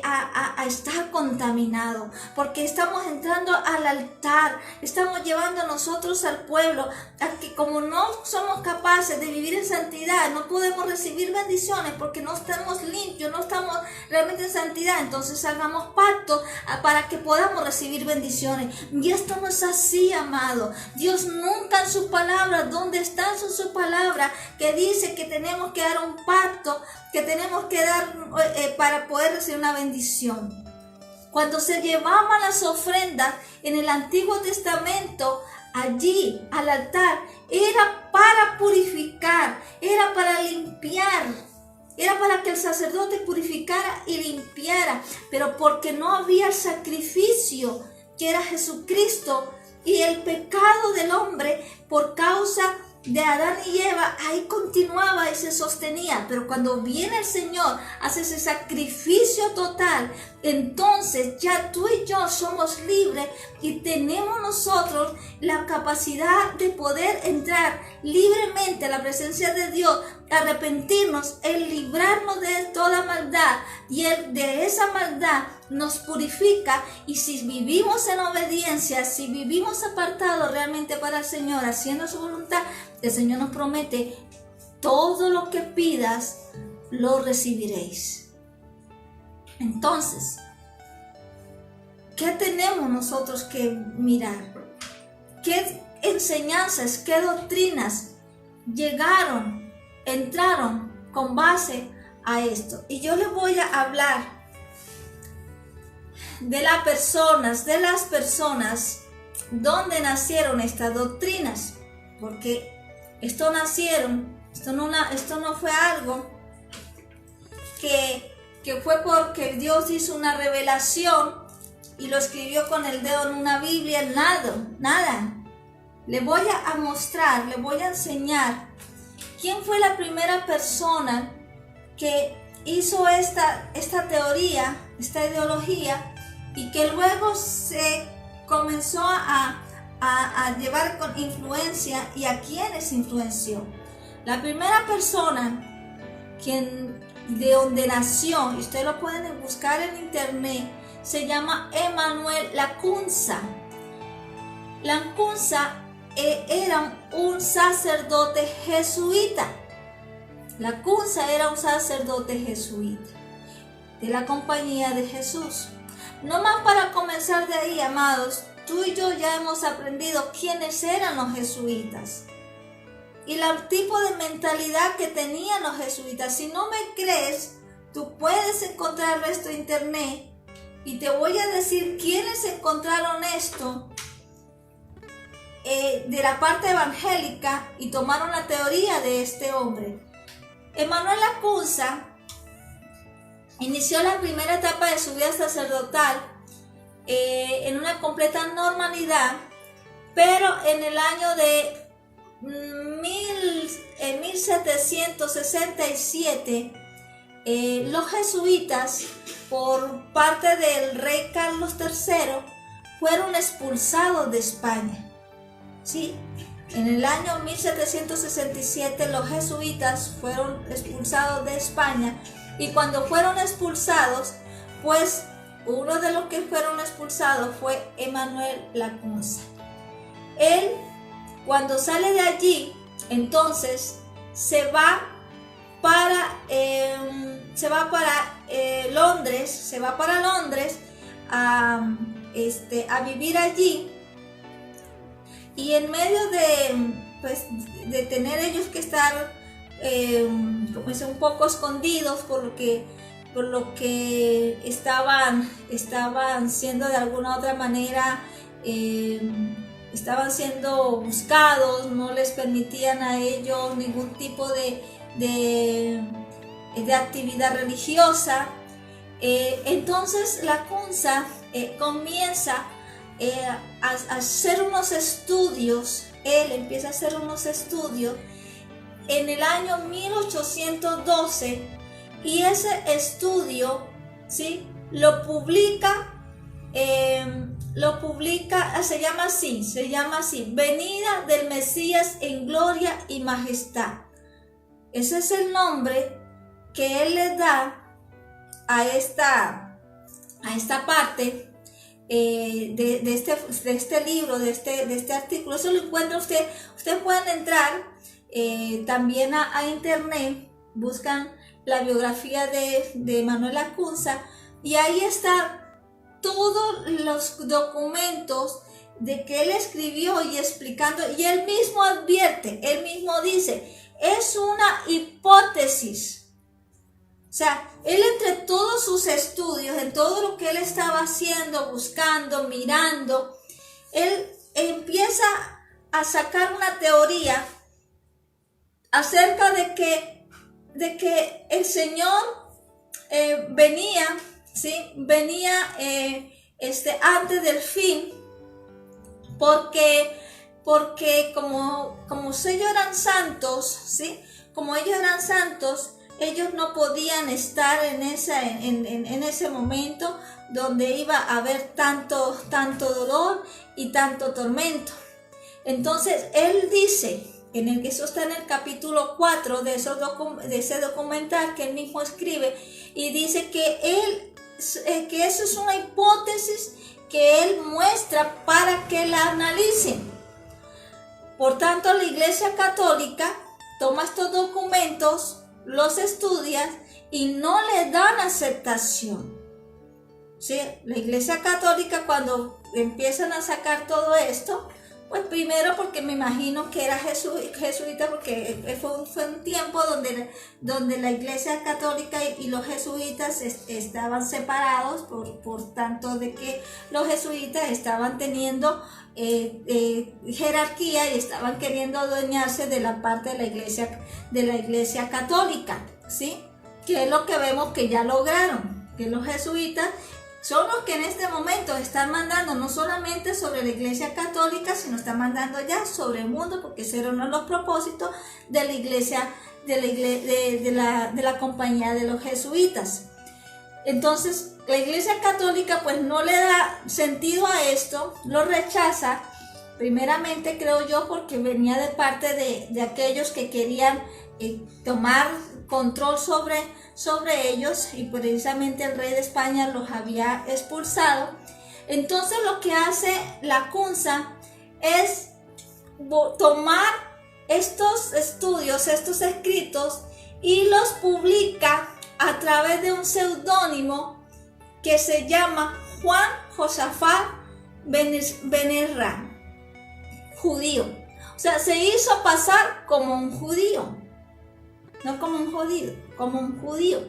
a estar contaminados, porque estamos entrando al altar, estamos llevando nosotros al pueblo a que, como no somos capaces de vivir en santidad, no podemos recibir bendiciones porque no estamos limpios, no estamos realmente en santidad. Entonces hagamos pacto para que podamos recibir bendiciones, y esto no es así, amado. Dios nunca en su palabra, ¿dónde está en su palabra que dice que tenemos que dar un pacto, que tenemos que dar para poder recibir una bendición? Cuando se llevaban las ofrendas en el Antiguo Testamento, allí al altar, era para purificar, era para limpiar, era para que el sacerdote purificara y limpiara, pero porque no había el sacrificio que era Jesucristo, y el pecado del hombre por causa de Adán y Eva ahí continuaba y se sostenía. Pero cuando viene el Señor, hace ese sacrificio total, entonces ya tú y yo somos libres y tenemos nosotros la capacidad de poder entrar libremente a la presencia de Dios, arrepentirnos, el librarnos de toda maldad, y Él de esa maldad nos purifica. Y si vivimos en obediencia, si vivimos apartados realmente para el Señor, haciendo su voluntad, el Señor nos promete: todo lo que pidas lo recibiréis. Entonces, ¿qué tenemos nosotros que mirar? ¿Qué enseñanzas, qué doctrinas entraron con base a esto? Y yo les voy a hablar de las personas donde nacieron estas doctrinas, porque esto no fue algo que fue porque Dios hizo una revelación y lo escribió con el dedo en una Biblia, nada. Le voy a mostrar, le voy a enseñar quién fue la primera persona que hizo esta teoría, esta ideología, y que luego se comenzó a llevar con influencia, y a quienes influenció. La primera persona de donde nació, y ustedes lo pueden buscar en internet, se llama Emanuel Lacunza. Lacunza era un sacerdote jesuita. Lacunza era un sacerdote jesuita de la Compañía de Jesús. No más para comenzar de ahí, amados, tú y yo ya hemos aprendido quiénes eran los jesuitas y el tipo de mentalidad que tenían los jesuitas. Si no me crees, tú puedes encontrar esto en internet, y te voy a decir quiénes encontraron esto de la parte evangélica y tomaron la teoría de este hombre. Emanuel Lacunza inició la primera etapa de su vida sacerdotal en una completa normalidad, pero en el año de 1767 los jesuitas, por parte del rey Carlos III, fueron expulsados de España. ¿Sí? En el año 1767 los jesuitas fueron expulsados de España, y cuando fueron expulsados, pues uno de los que fueron expulsados fue Emanuel Lacunza. Él, cuando sale de allí, entonces se va para Londres a vivir allí, y en medio de tener ellos que estar un poco escondidos por lo que estaban siendo de alguna otra manera, estaban siendo buscados, no les permitían a ellos ningún tipo de actividad religiosa. Entonces Lacunza comienza a hacer unos estudios. Él empieza a hacer unos estudios en el año 1812, y ese estudio, ¿sí?, lo publica, se llama así, Venida del Mesías en Gloria y Majestad. Ese es el nombre que él le da a esta parte de este libro, de este artículo. Eso lo encuentra ustedes pueden entrar también a internet, buscan la biografía de Manuel Lacunza, y ahí están todos los documentos de que él escribió y explicando, y él mismo advierte, él mismo dice, es una hipótesis. O sea, él, entre todos sus estudios, en todo lo que él estaba haciendo, buscando, mirando, él empieza a sacar una teoría acerca de que el Señor venía, ¿sí?, antes del fin, porque como ellos eran santos, ¿sí?, como ellos eran santos, ellos no podían estar en ese momento donde iba a haber tanto dolor y tanto tormento. Entonces él dice, eso está en el capítulo 4 de ese documental que él mismo escribe, y dice que eso es una hipótesis que él muestra para que la analicen. Por tanto, la Iglesia Católica toma estos documentos, los estudia y no le dan aceptación. ¿Sí? La Iglesia Católica, cuando empiezan a sacar todo esto, pues primero porque me imagino que era jesuita, porque fue un tiempo donde la Iglesia Católica y los jesuitas estaban separados, por tanto de que los jesuitas estaban teniendo jerarquía y estaban queriendo adueñarse de la parte de la Iglesia Católica, ¿sí? Que es lo que vemos que ya lograron, que los jesuitas son los que en este momento están mandando no solamente sobre la Iglesia Católica, sino están mandando ya sobre el mundo, porque ese era uno de los propósitos de la Iglesia, de la compañía de los jesuitas. Entonces, la Iglesia Católica pues no le da sentido a esto, lo rechaza, primeramente creo yo porque venía de parte de aquellos que querían tomar control sobre ellos, y precisamente el rey de España los había expulsado. Entonces lo que hace Lacunza es tomar estos estudios, estos escritos, y los publica a través de un seudónimo que se llama Juan Josafat Benerra, judío. O sea, se hizo pasar como un judío, no como un jodido, como un judío.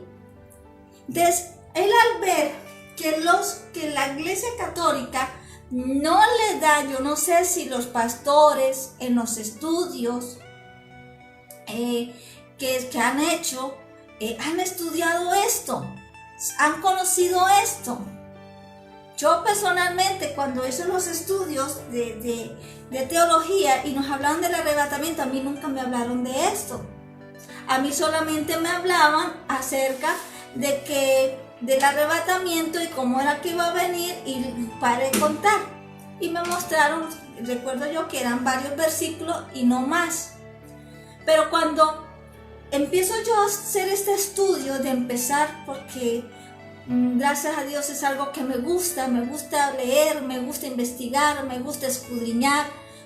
Entonces, él, al ver que la Iglesia Católica no le da, yo no sé si los pastores en los estudios que han hecho, han estudiado esto, han conocido esto. Yo personalmente, cuando hice los estudios de teología y nos hablaban del arrebatamiento, a mí nunca me hablaron de esto. A mí solamente me hablaban acerca del arrebatamiento y cómo era que iba a venir, y paré de contar. Y me mostraron, recuerdo yo que eran varios versículos y no más. Pero cuando empiezo yo a hacer este estudio, de empezar, porque Gracias a Dios es algo que me gusta leer, me gusta investigar, me gusta escudriñar,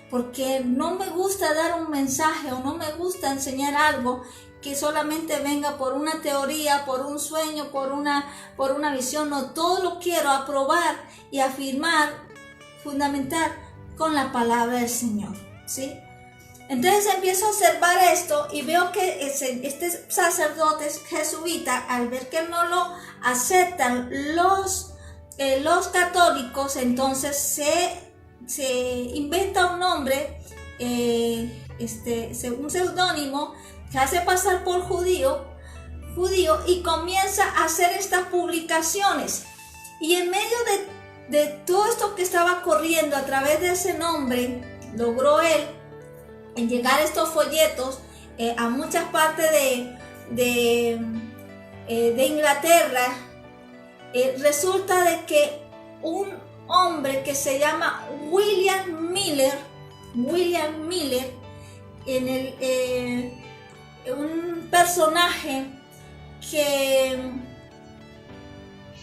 porque no me gusta dar un mensaje o no me gusta enseñar algo que solamente venga por una teoría, por un sueño, por una visión. No, todo lo quiero aprobar y afirmar, fundamentar con la palabra del Señor, ¿sí? Entonces empiezo a observar esto y veo que este sacerdote jesuita, al ver que no lo aceptan los católicos, entonces se inventa un nombre, un seudónimo, se hace pasar por judío y comienza a hacer estas publicaciones. Y en medio de todo esto que estaba corriendo a través de ese nombre, logró él en llegar estos folletos a muchas partes de Inglaterra. Resulta de que un hombre que se llama William Miller, un personaje que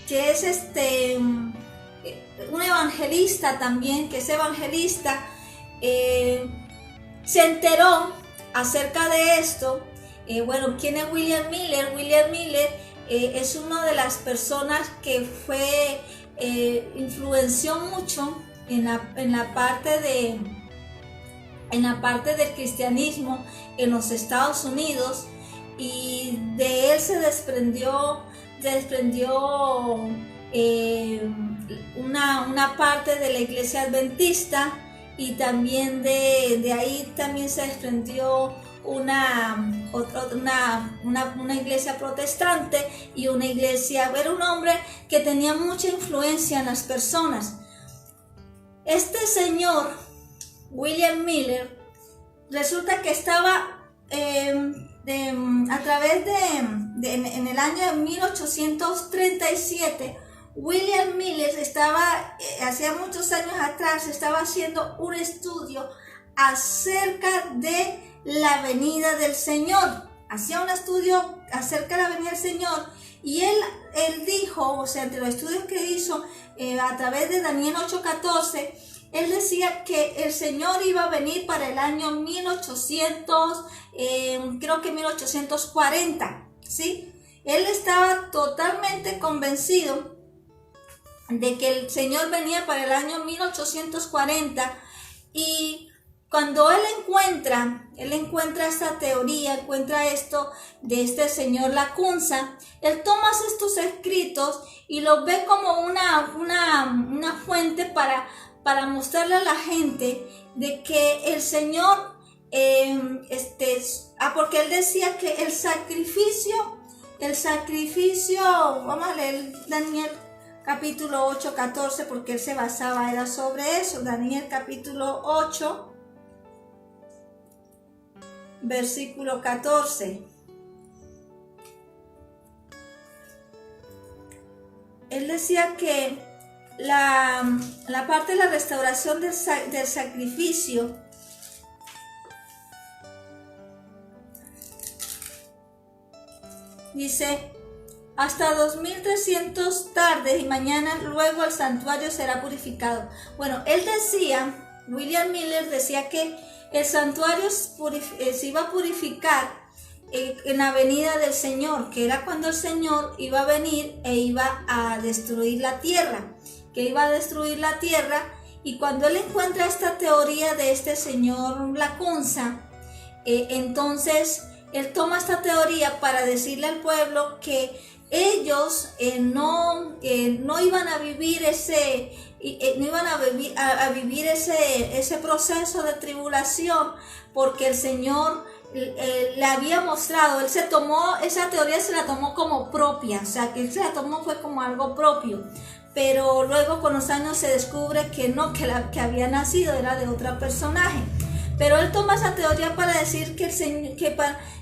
es un evangelista también, que es evangelista, se enteró acerca de esto. Bueno, ¿quién es William Miller? William Miller es una de las personas que influenció mucho en la parte del cristianismo en los Estados Unidos, y de él se desprendió una parte de la iglesia adventista, y también de ahí también se desprendió una iglesia protestante y una iglesia. Era un hombre que tenía mucha influencia en las personas. Este señor William Miller resulta que estaba a través en el año 1837, William Miller hacía muchos años atrás, estaba haciendo un estudio acerca de la venida del Señor. Hacía un estudio acerca de la venida del Señor, y él dijo, o sea, entre los estudios que hizo a través de Daniel 8:14, él decía que el Señor iba a venir para el año 1840, ¿sí? Él estaba totalmente convencido de que el Señor venía para el año 1840, y cuando él encuentra esta teoría, encuentra esto de este señor Lacunza, él toma estos escritos y los ve como una fuente para mostrarle a la gente de que el Señor, porque él decía que el sacrificio, vamos a leer Daniel capítulo 8:14, porque él se basaba, era sobre eso. Daniel capítulo 8, versículo 14. Él decía que la parte de la restauración del sacrificio dice: hasta 2300 tardes y mañana luego el santuario será purificado. Bueno, él decía, William Miller decía que el santuario se iba a purificar en la venida del Señor, que era cuando el Señor iba a venir e iba a destruir la tierra, y cuando él encuentra esta teoría de este señor Lacunza, entonces él toma esta teoría para decirle al pueblo que ellos no iban a vivir ese proceso de tribulación, porque el Señor le había mostrado. Él se tomó esa teoría, se la tomó como propia, o sea, que él se la tomó fue como algo propio, pero luego con los años se descubre que no, que había nacido era de otro personaje. Pero él toma esa teoría para decir que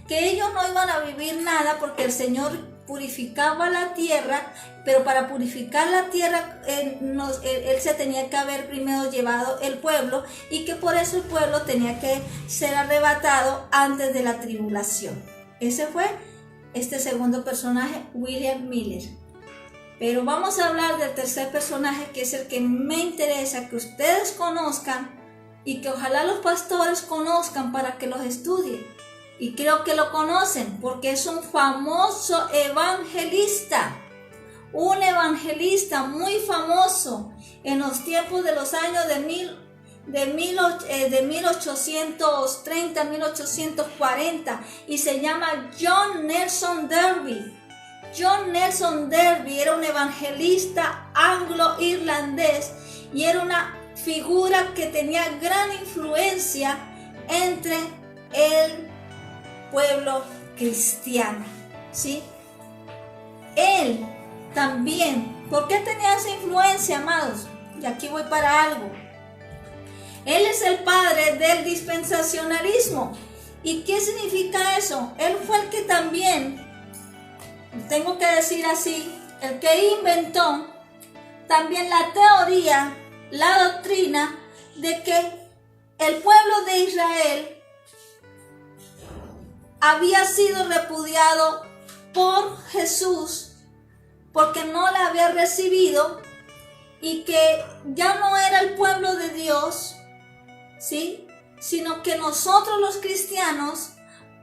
ellos no iban a vivir nada, porque el Señor purificaba la tierra, pero para purificar la tierra él se tenía que haber primero llevado el pueblo, y que por eso el pueblo tenía que ser arrebatado antes de la tribulación. Ese fue este segundo personaje, William Miller. Pero vamos a hablar del tercer personaje, que es el que me interesa que ustedes conozcan y que ojalá los pastores conozcan para que los estudien. Y creo que lo conocen porque es un famoso evangelista. Un evangelista muy famoso en los tiempos de los años de 1830, 1840, y se llama John Nelson Darby. John Nelson Darby era un evangelista anglo-irlandés y era una figura que tenía gran influencia entre el pueblo cristiano, ¿sí? Él también, ¿por qué tenía esa influencia, amados? Y aquí voy para algo. Él es el padre del dispensacionalismo. ¿Y qué significa eso? Él fue el que también, tengo que decir así, el que inventó también la teoría, la doctrina de que el pueblo de Israel había sido repudiado por Jesús porque no la había recibido y que ya no era el pueblo de Dios, ¿sí? Sino que nosotros los cristianos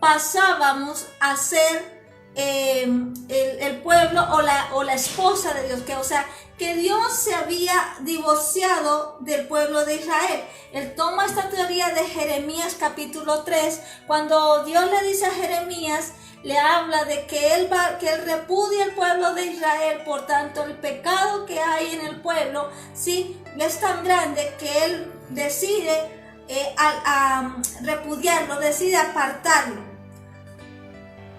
pasábamos a ser el pueblo o la esposa de Dios, que Dios se había divorciado del pueblo de Israel. Él toma esta teoría de Jeremías capítulo 3, cuando Dios le dice a Jeremías, le habla de que él repudia el pueblo de Israel. Por tanto, el pecado que hay en el pueblo, sí, es tan grande que él decide repudiarlo, decide apartarlo.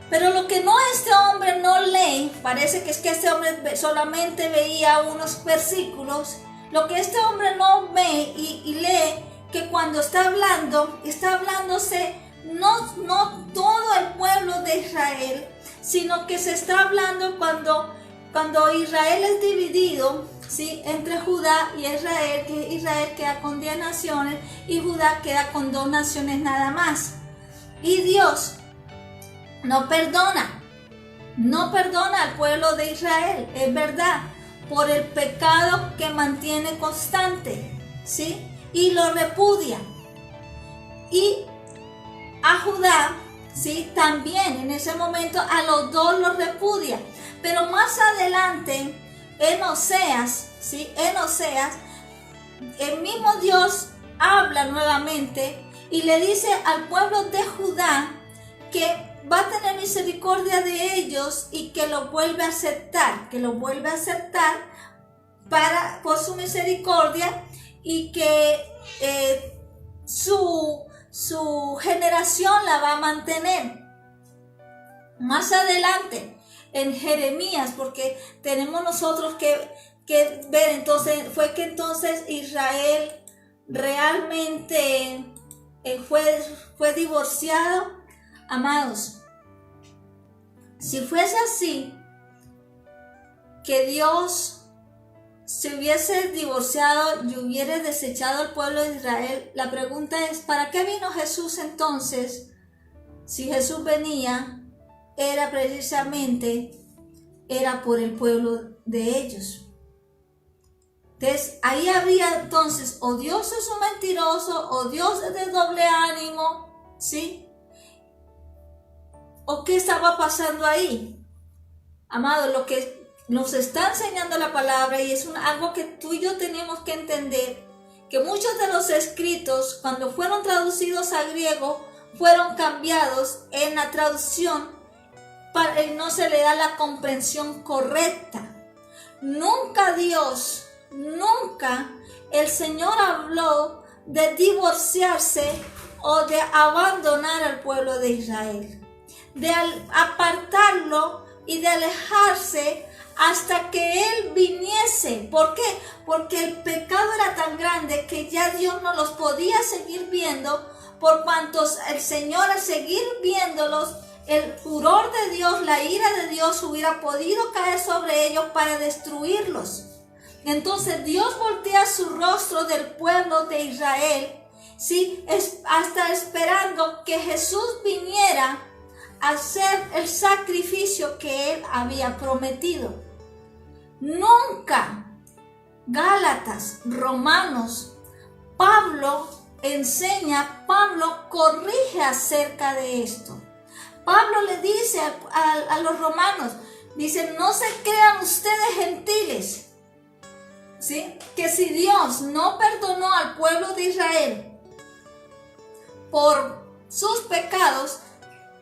Pero lo que este hombre no lee, parece que es que este hombre solamente veía unos versículos. Lo que este hombre no ve y lee, que cuando está hablándose no todo el pueblo de Israel, sino que se está hablando cuando Israel es dividido, ¿sí?, entre Judá y Israel, que Israel queda con 10 naciones y Judá queda con 2 naciones nada más. Y Dios no perdona al pueblo de Israel, es verdad, por el pecado que mantiene constante, ¿sí? Y lo repudia. Y a Judá, ¿sí?, también en ese momento a los dos los repudia. Pero más adelante, en Oseas, ¿sí?, el mismo Dios habla nuevamente y le dice al pueblo de Judá que va a tener misericordia de ellos y que lo vuelve a aceptar, por su misericordia, y que su generación la va a mantener. Más adelante, en Jeremías, porque tenemos nosotros que ver, entonces, fue que entonces Israel realmente fue divorciado. Amados, si fuese así, que Dios se hubiese divorciado y hubiera desechado al pueblo de Israel, la pregunta es, ¿para qué vino Jesús entonces? Si Jesús venía, era por el pueblo de ellos. Entonces, ahí habría entonces, o Dios es un mentiroso, o Dios es de doble ánimo, ¿sí? ¿O qué estaba pasando ahí? Amado, lo que nos está enseñando la palabra, y es algo que tú y yo tenemos que entender, que muchos de los escritos, cuando fueron traducidos a griego, fueron cambiados en la traducción, no se le da la comprensión correcta. Nunca el Señor habló de divorciarse o de abandonar al pueblo de Israel, de apartarlo y de alejarse hasta que Él viniese. ¿Por qué? Porque el pecado era tan grande que ya Dios no los podía seguir viendo, por cuantos el Señor, al seguir viéndolos, el furor de Dios, la ira de Dios hubiera podido caer sobre ellos para destruirlos. Entonces Dios voltea su rostro del pueblo de Israel, ¿sí?, hasta esperando que Jesús viniera a hacer el sacrificio que Él había prometido. Nunca. Gálatas, Romanos, Pablo enseña, Pablo corrige acerca de esto. Pablo le dice a los romanos, dice, no se crean ustedes gentiles, ¿sí? Que si Dios no perdonó al pueblo de Israel por sus pecados,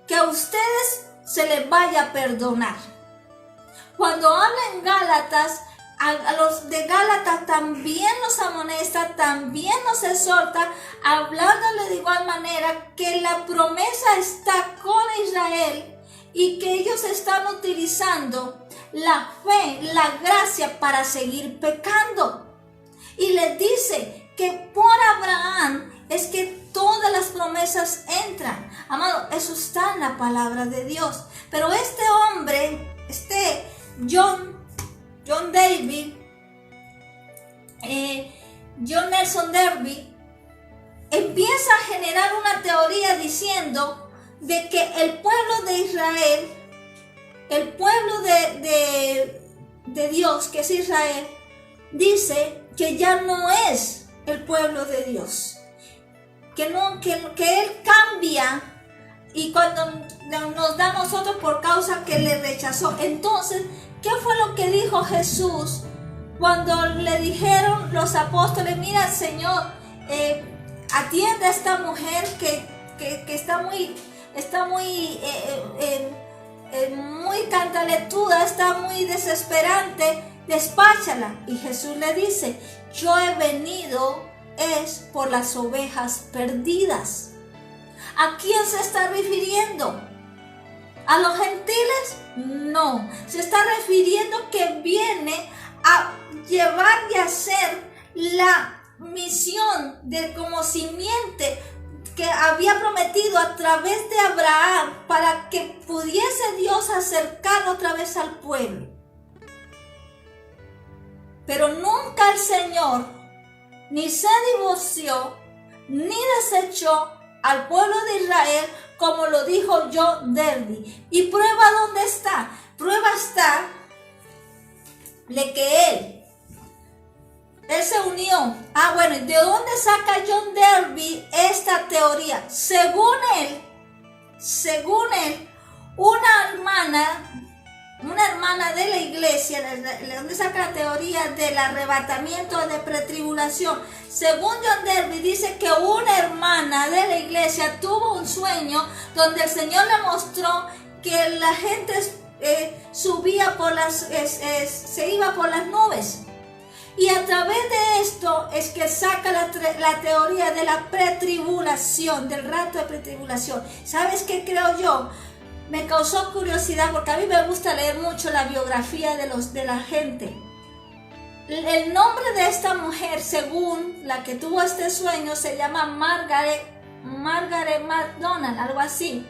que a ustedes se les vaya a perdonar. Cuando habla en Gálatas, a los de Gálatas también los amonesta, también los exhorta, hablándole de igual manera que la promesa está con Israel y que ellos están utilizando la fe, la gracia para seguir pecando. Y les dice que por Abraham es que todas las promesas entran. Amado, eso está en la palabra de Dios. Pero este hombre, John Nelson Darby, empieza a generar una teoría diciendo de que el pueblo de Israel, el pueblo de Dios, que es Israel, dice que ya no es el pueblo de Dios, que él cambia, y cuando nos da a nosotros por causa que le rechazó. Entonces, ¿qué fue lo que dijo Jesús cuando le dijeron los apóstoles? Mira, Señor, atiende a esta mujer que está muy cantaletuda, está muy desesperante, despáchala. Y Jesús le dice, yo he venido es por las ovejas perdidas. ¿A quién se está refiriendo? ¿A los gentiles? No, se está refiriendo que viene a llevar y hacer la misión de como simiente que había prometido a través de Abraham para que pudiese Dios acercar otra vez al pueblo. Pero nunca el Señor ni se divorció ni desechó al pueblo de Israel, como lo dijo John Darby. ¿Y prueba dónde está? Prueba está de que él se unió. Bueno, ¿de dónde saca John Darby esta teoría? Según él, una hermana de la iglesia, ¿de dónde saca la teoría del arrebatamiento de pretribulación? Según John Darby, dice que una hermana de la iglesia tuvo un sueño donde el Señor le mostró que la gente subía se iba por las nubes. Y a través de esto es que saca la teoría de la pretribulación, del rato de pretribulación. ¿Sabes qué creo yo? Me causó curiosidad porque a mí me gusta leer mucho la biografía de la gente. El nombre de esta mujer, según la que tuvo este sueño, se llama Margaret MacDonald, algo así.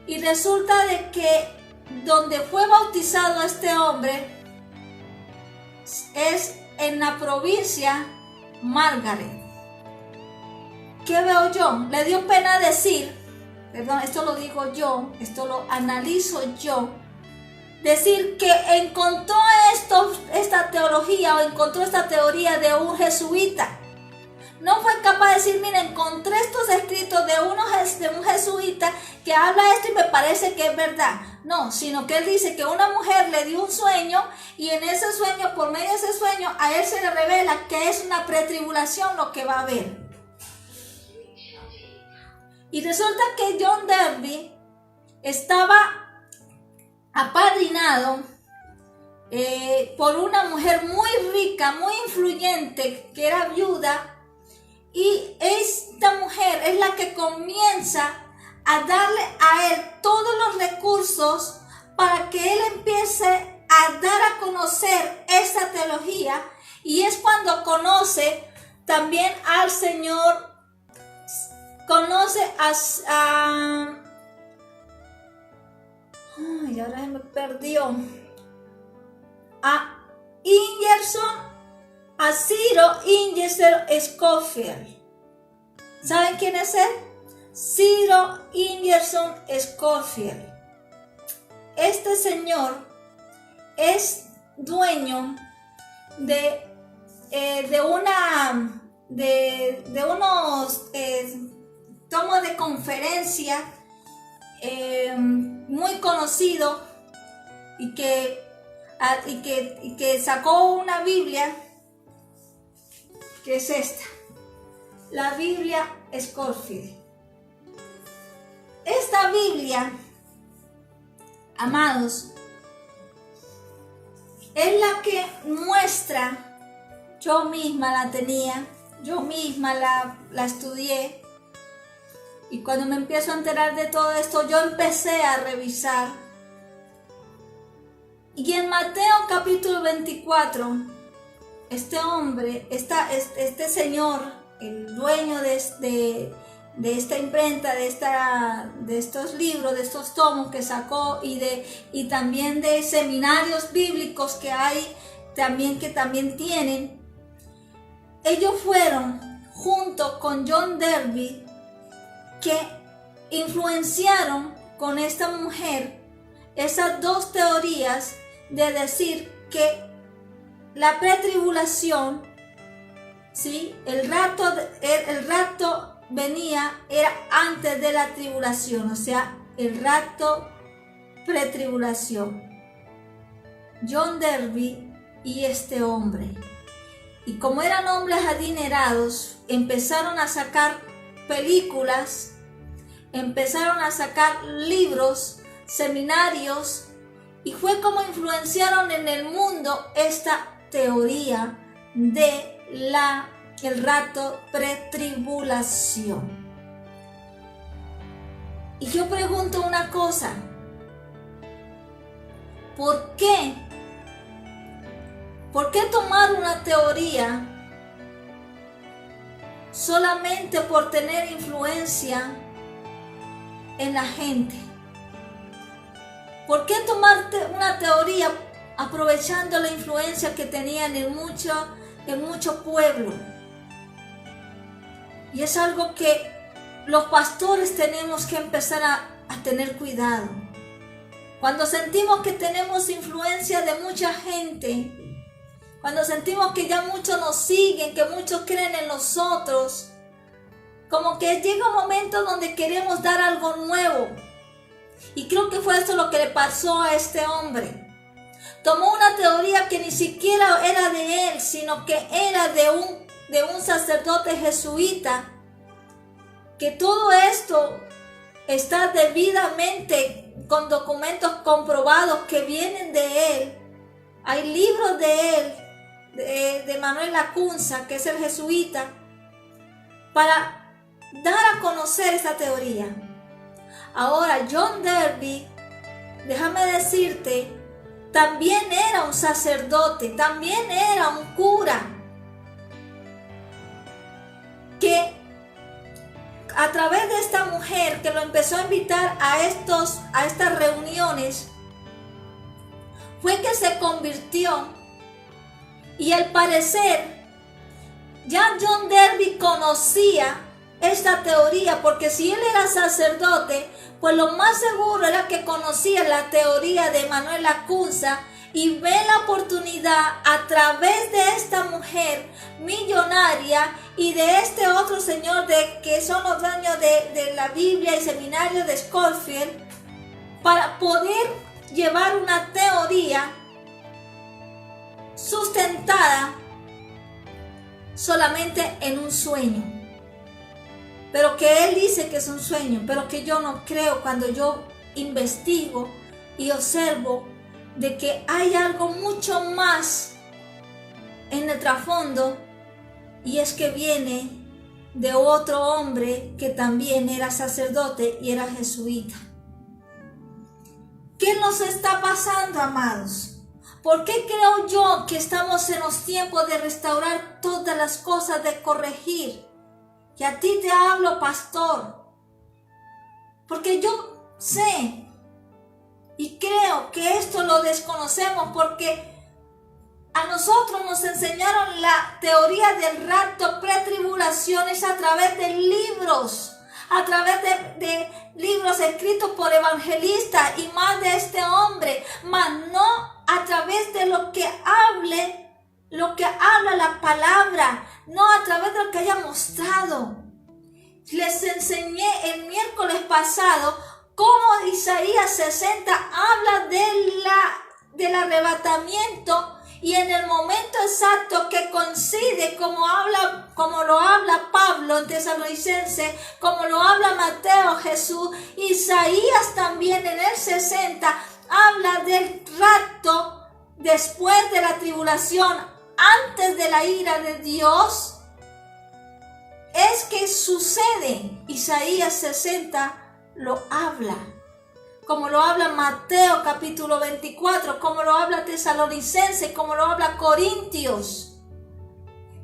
Y resulta de que donde fue bautizado este hombre es en la provincia Margaret. ¿Qué veo yo? Le dio pena decir, perdón, esto lo digo yo, esto lo analizo yo, decir que encontró esta teología o encontró esta teoría de un jesuita. No fue capaz de decir, mira, encontré estos escritos de un jesuita que habla esto y me parece que es verdad. No, sino que él dice que una mujer le dio un sueño y en ese sueño, por medio de ese sueño, a él se le revela que es una pretribulación lo que va a haber. Y resulta que John Darby estaba apadrinado por una mujer muy rica, muy influyente, que era viuda. Y esta mujer es la que comienza a darle a él todos los recursos para que él empiece a dar a conocer esta teología. Y es cuando conoce también al Señor, conoce ay, ahora me perdió. A Ciro Ingerson Scofield. ¿Saben quién es él? Ciro Ingerson Scofield. Este señor es dueño de unos tomos de conferencia muy conocido y que sacó una Biblia que es esta, la Biblia Scofield. Esta Biblia, amados, es la que muestra, yo misma la tenía, yo misma la estudié, y cuando me empiezo a enterar de todo esto, yo empecé a revisar. Y en Mateo capítulo 24, este hombre, este señor, el dueño de esta imprenta, de estos libros, de estos tomos que sacó, y también de seminarios bíblicos que hay, que también tienen, ellos fueron junto con John Darby, que influenciaron con esta mujer esas dos teorías de decir que la pretribulación, ¿sí? el rapto era antes de la tribulación, o sea, el rapto pretribulación. John Darby y este hombre, y como eran hombres adinerados, empezaron a sacar películas, empezaron a sacar libros, seminarios, y fue como influenciaron en el mundo esta teoría de el rapto pretribulación. Y yo pregunto una cosa, ¿por qué? ¿Por qué tomar una teoría solamente por tener influencia en la gente? ¿Por qué tomar una teoría aprovechando la influencia que tenían en mucho pueblo? Y es algo que los pastores tenemos que empezar a tener cuidado. Cuando sentimos que tenemos influencia de mucha gente, cuando sentimos que ya muchos nos siguen, que muchos creen en nosotros, como que llega un momento donde queremos dar algo nuevo. Y creo que fue eso lo que le pasó a este hombre. Tomó una teoría que ni siquiera era de él, sino que era de un sacerdote jesuita, que todo esto está debidamente con documentos comprobados que vienen de él. Hay libros de él, de Manuel Lacunza, que es el jesuita, para dar a conocer esta teoría. Ahora, John Darby, déjame decirte, también era un sacerdote, también era un cura, que a través de esta mujer que lo empezó a invitar a estas reuniones, fue que se convirtió. Y al parecer, ya John Darby conocía esta teoría, porque si él era sacerdote, pues lo más seguro era que conocía la teoría de Manuel Lacunza, y ve la oportunidad a través de esta mujer millonaria y de este otro señor que son los dueños de la Biblia y seminario de Scofield, para poder llevar una teoría sustentada solamente en un sueño, pero que él dice que es un sueño, pero que yo no creo cuando yo investigo y observo de que hay algo mucho más en el trasfondo, y es que viene de otro hombre que también era sacerdote y era jesuita. ¿Qué nos está pasando, amados? ¿Por qué creo yo que estamos en los tiempos de restaurar todas las cosas, de corregir? Y a ti te hablo, pastor, porque yo sé y creo que esto lo desconocemos, porque a nosotros nos enseñaron la teoría del rapto pretribulaciones a través de libros, a través de libros escritos por evangelistas y más de este hombre, mas no a través de lo que habla la palabra, no a través de lo que haya mostrado. Les enseñé el miércoles pasado cómo Isaías 60 habla del arrebatamiento, y en el momento exacto que coincide como lo habla Pablo en Tesalonicense, como lo habla Mateo, Jesús, Isaías también en el 60 habla del rapto después de la tribulación, antes de la ira de Dios. Es que sucede. Isaías 60 lo habla, como lo habla Mateo capítulo 24, como lo habla Tesalonicenses, como lo habla Corintios.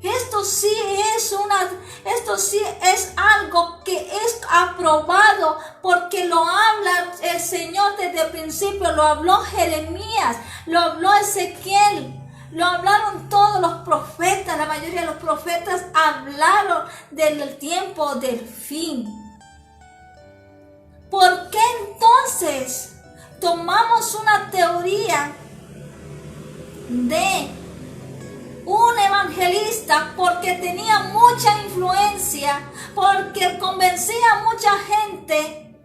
Esto sí es algo que es aprobado, porque lo habla el Señor desde el principio. Lo habló Jeremías, lo habló Ezequiel, lo hablaron todos los profetas. La mayoría de los profetas hablaron del tiempo del fin. ¿Por qué entonces tomamos una teoría de un evangelista porque tenía mucha influencia, porque convencía a mucha gente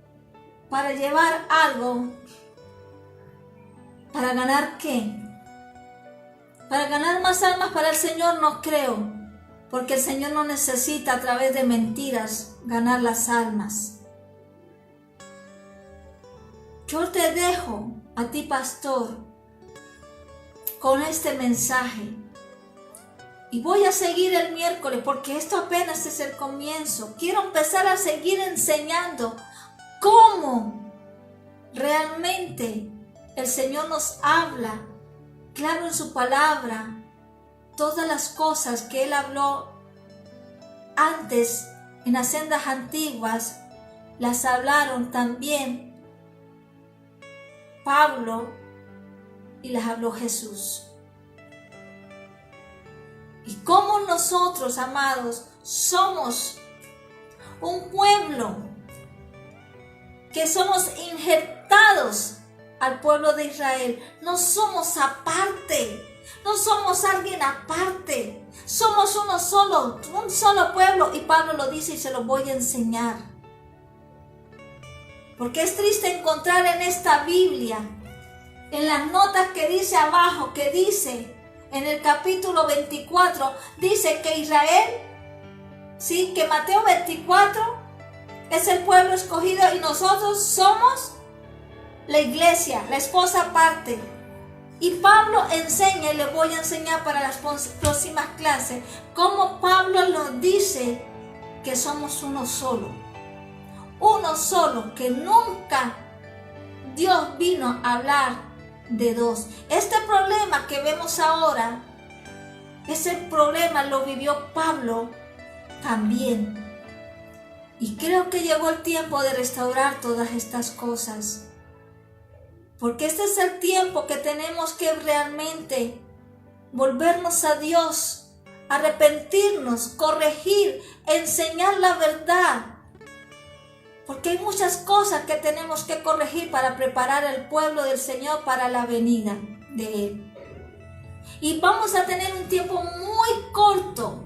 para llevar algo? ¿Para ganar qué? ¿Para ganar más almas para el Señor? No creo, porque el Señor no necesita a través de mentiras ganar las almas. Yo te dejo a ti, pastor, con este mensaje. Y voy a seguir el miércoles, porque esto apenas es el comienzo. Quiero empezar a seguir enseñando cómo realmente el Señor nos habla, claro, en su palabra. Todas las cosas que Él habló antes en las sendas antiguas, las hablaron también Pablo y las habló Jesús. Y como nosotros, amados, somos un pueblo que somos injertados al pueblo de Israel. No somos aparte, no somos alguien aparte. Somos un solo pueblo, y Pablo lo dice y se lo voy a enseñar. Porque es triste encontrar en esta Biblia, en las notas que dice abajo, que dice en el capítulo 24, dice que Israel, sí, que Mateo 24 es el pueblo escogido y nosotros somos la iglesia, la esposa aparte. Y Pablo enseña, y le voy a enseñar para las próximas clases, cómo Pablo nos dice que somos uno solo, que nunca Dios vino a hablar de dos. Este problema que vemos ahora, ese problema lo vivió Pablo también. Y creo que llegó el tiempo de restaurar todas estas cosas. Porque este es el tiempo que tenemos que realmente volvernos a Dios, arrepentirnos, corregir, enseñar la verdad. Porque hay muchas cosas que tenemos que corregir para preparar al pueblo del Señor para la venida de Él. Y vamos a tener un tiempo muy corto,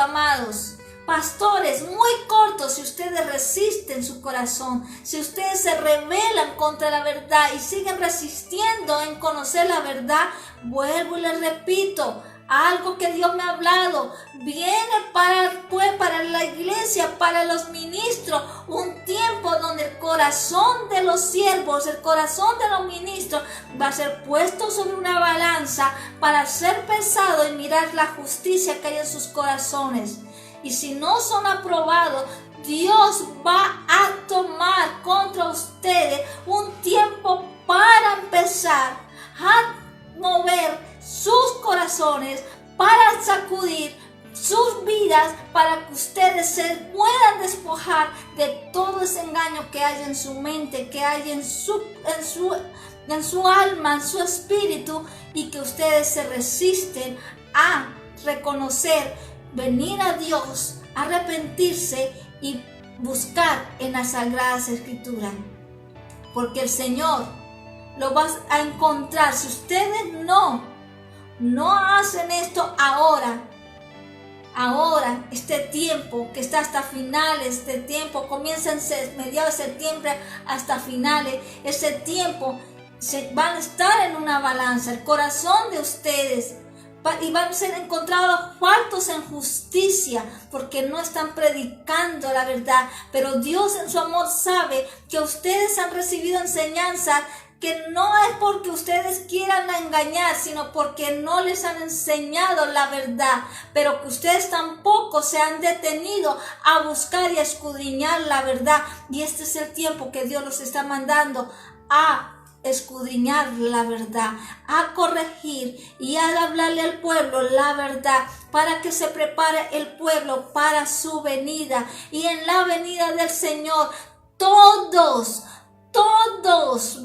amados. Pastores, muy cortos, si ustedes resisten su corazón, si ustedes se rebelan contra la verdad y siguen resistiendo en conocer la verdad, vuelvo y les repito, algo que Dios me ha hablado, viene para la iglesia, para los ministros, un tiempo donde el corazón de los siervos, el corazón de los ministros va a ser puesto sobre una balanza para ser pesado y mirar la justicia que hay en sus corazones. Y si no son aprobados, Dios va a tomar contra ustedes un tiempo para empezar a mover sus corazones, para sacudir sus vidas, para que ustedes se puedan despojar de todo ese engaño que hay en su mente, que hay en su alma, en su espíritu, y que ustedes se resisten a reconocer, venir a Dios, arrepentirse y buscar en las Sagradas Escrituras. Porque el Señor lo vas a encontrar. Si ustedes no hacen esto ahora, este tiempo que está hasta finales, este tiempo comienza en mediados de septiembre hasta finales, ese tiempo van a estar en una balanza, el corazón de ustedes, y van a ser encontrados faltos en justicia porque no están predicando la verdad. Pero Dios en su amor sabe que ustedes han recibido enseñanza que no es porque ustedes quieran engañar, sino porque no les han enseñado la verdad, pero que ustedes tampoco se han detenido a buscar y a escudriñar la verdad. Y este es el tiempo que Dios los está mandando a escudriñar la verdad, a corregir y a hablarle al pueblo la verdad, para que se prepare el pueblo para su venida. Y en la venida del Señor todos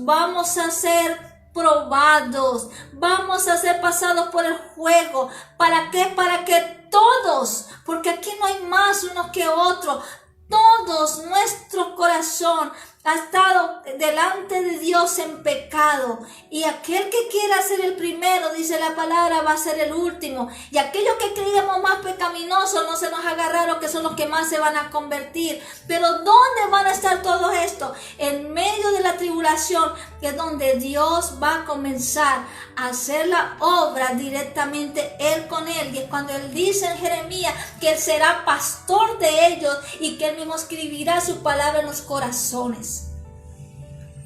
vamos a ser probados, vamos a ser pasados por el fuego. ¿Para qué? Para que todos, porque aquí no hay más unos que otros, todos, nuestro corazón ha estado delante de Dios en pecado, y aquel que quiera ser el primero, dice la palabra, va a ser el último. Y aquellos que creíamos más pecaminosos no se nos agarraron, que son los que más se van a convertir. Pero ¿dónde van a estar todos estos? En medio de la tribulación, que es donde Dios va a comenzar a hacer la obra directamente Él con Él. Y es cuando Él dice en Jeremías que Él será pastor de ellos y que Él mismo escribirá su palabra en los corazones.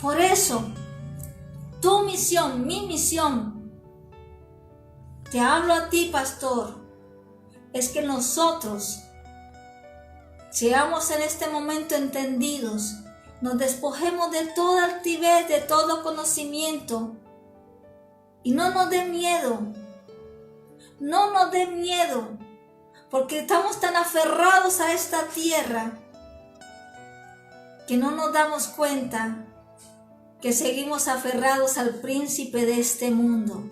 Por eso, tu misión, mi misión, te hablo a ti, pastor, es que nosotros seamos en este momento entendidos, nos despojemos de toda altivez, de todo conocimiento, y no nos dé miedo, porque estamos tan aferrados a esta tierra que no nos damos cuenta que seguimos aferrados al príncipe de este mundo,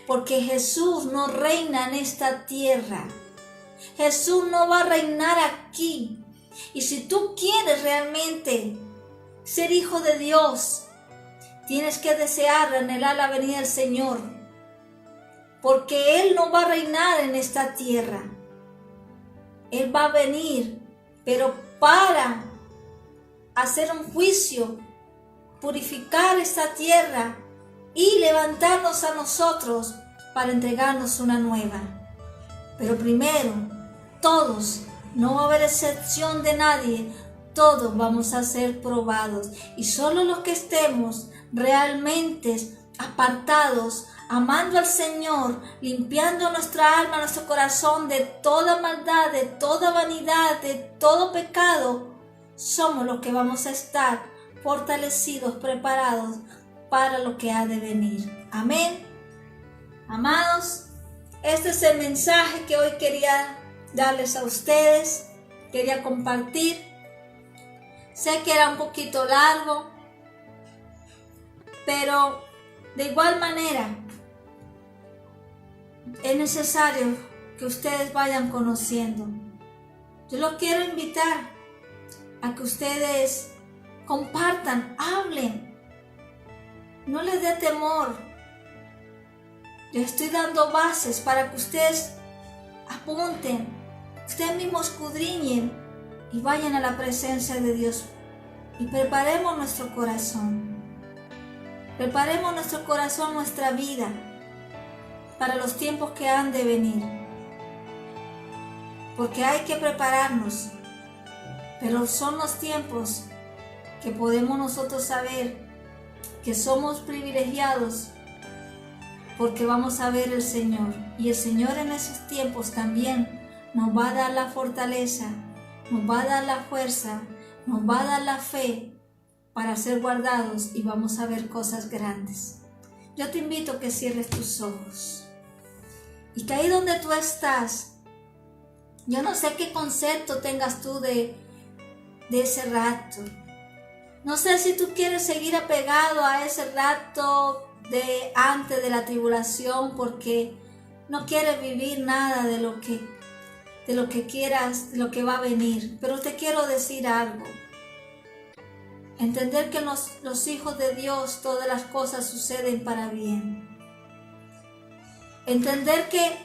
porque Jesús no reina en esta tierra. Jesús no va a reinar aquí. Y si tú quieres realmente ser hijo de Dios, tienes que desear, anhelar la venida del Señor, porque Él no va a reinar en esta tierra. Él va a venir, pero para hacer un juicio, purificar esta tierra y levantarnos a nosotros para entregarnos una nueva. Pero primero, todos, no va a haber excepción de nadie, todos vamos a ser probados, y solo los que estemos realmente apartados, amando al Señor, limpiando nuestra alma, nuestro corazón de toda maldad, de toda vanidad, de todo pecado, somos los que vamos a estar fortalecidos, preparados para lo que ha de venir. Amén. Amados, este es el mensaje que hoy quería darles a ustedes, quería compartir. Sé que era un poquito largo, pero de igual manera es necesario que ustedes vayan conociendo. Yo los quiero invitar a que ustedes compartan, hablen, no les dé temor. Les estoy dando bases para que ustedes apunten, ustedes mismos escudriñen y vayan a la presencia de Dios, y preparemos nuestro corazón, nuestra vida para los tiempos que han de venir, porque hay que prepararnos. Pero son los tiempos que podemos nosotros saber que somos privilegiados, porque vamos a ver el Señor. Y el Señor en esos tiempos también nos va a dar la fortaleza, nos va a dar la fuerza, nos va a dar la fe para ser guardados, y vamos a ver cosas grandes. Yo te invito a que cierres tus ojos y que ahí donde tú estás, yo no sé qué concepto tengas tú de ese rapto. No sé si tú quieres seguir apegado a ese rapto de antes de la tribulación, porque no quieres vivir nada de lo que quieras, de lo que va a venir. Pero te quiero decir algo. Entender que los hijos de Dios todas las cosas suceden para bien. Entender que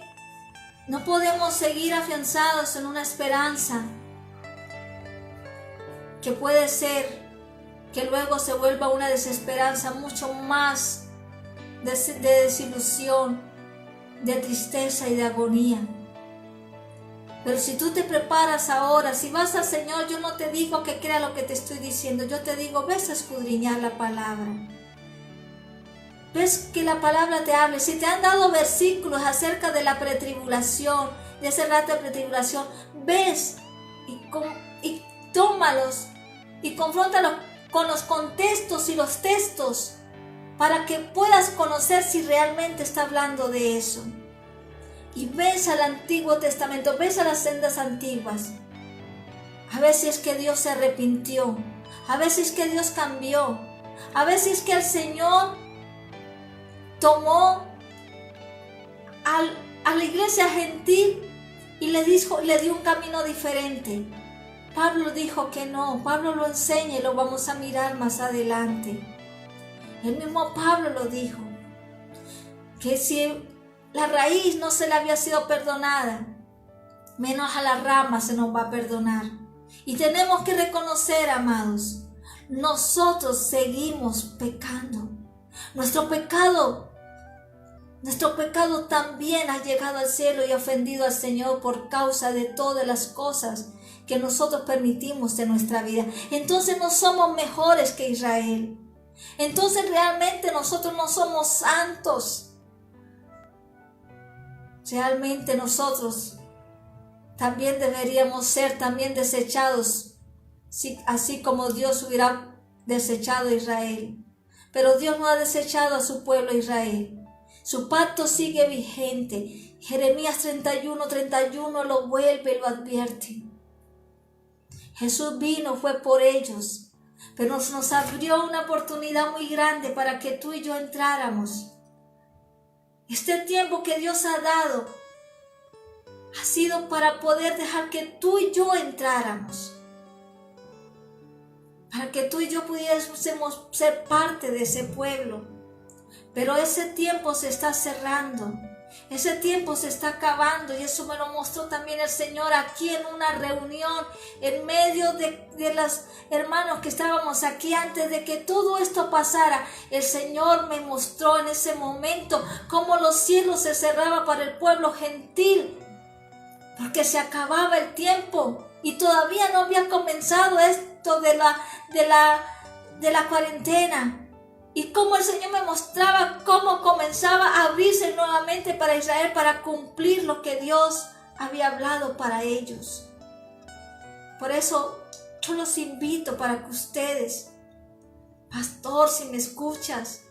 no podemos seguir afianzados en una esperanza que puede ser que luego se vuelva una desesperanza mucho más de desilusión, de tristeza y de agonía. Pero si tú te preparas ahora, si vas al Señor, yo no te digo que crea lo que te estoy diciendo, yo te digo, ves a escudriñar la palabra. Ves que la palabra te hable. Si te han dado versículos acerca de la pretribulación, de ese rato de pretribulación, ves y tómalos y confróntalos con los contextos y los textos para que puedas conocer si realmente está hablando de eso. Y ves al Antiguo Testamento, ves a las sendas antiguas. A ver si es que Dios se arrepintió, a ver si es que Dios cambió, a ver si es que el Señor tomó a la iglesia gentil y le dio un camino diferente. Pablo dijo que no, Pablo lo enseña y lo vamos a mirar más adelante. El mismo Pablo lo dijo, que si la raíz no se le había sido perdonada, menos a la rama se nos va a perdonar. Y tenemos que reconocer, amados, nosotros seguimos pecando. Nuestro pecado también ha llegado al cielo y ha ofendido al Señor por causa de todas las cosas que nosotros permitimos en nuestra vida. Entonces no somos mejores que Israel. Entonces realmente nosotros no somos santos. Realmente nosotros también deberíamos ser también desechados, así como Dios hubiera desechado a Israel. Pero Dios no ha desechado a su pueblo Israel. Su pacto sigue vigente. Jeremías 31:31 lo vuelve y lo advierte. Jesús vino, fue por ellos, pero nos abrió una oportunidad muy grande para que tú y yo entráramos. Este tiempo que Dios ha dado ha sido para poder dejar que tú y yo entráramos, para que tú y yo pudiésemos ser parte de ese pueblo. Pero ese tiempo se está cerrando, ese tiempo se está acabando, y eso me lo mostró también el Señor aquí en una reunión en medio de los hermanos que estábamos aquí antes de que todo esto pasara. El Señor me mostró en ese momento cómo los cielos se cerraban para el pueblo gentil, porque se acababa el tiempo y todavía no había comenzado esto de la cuarentena. Y cómo el Señor me mostraba cómo comenzaba a abrirse nuevamente para Israel para cumplir lo que Dios había hablado para ellos. Por eso yo los invito para que ustedes, pastor, si me escuchas,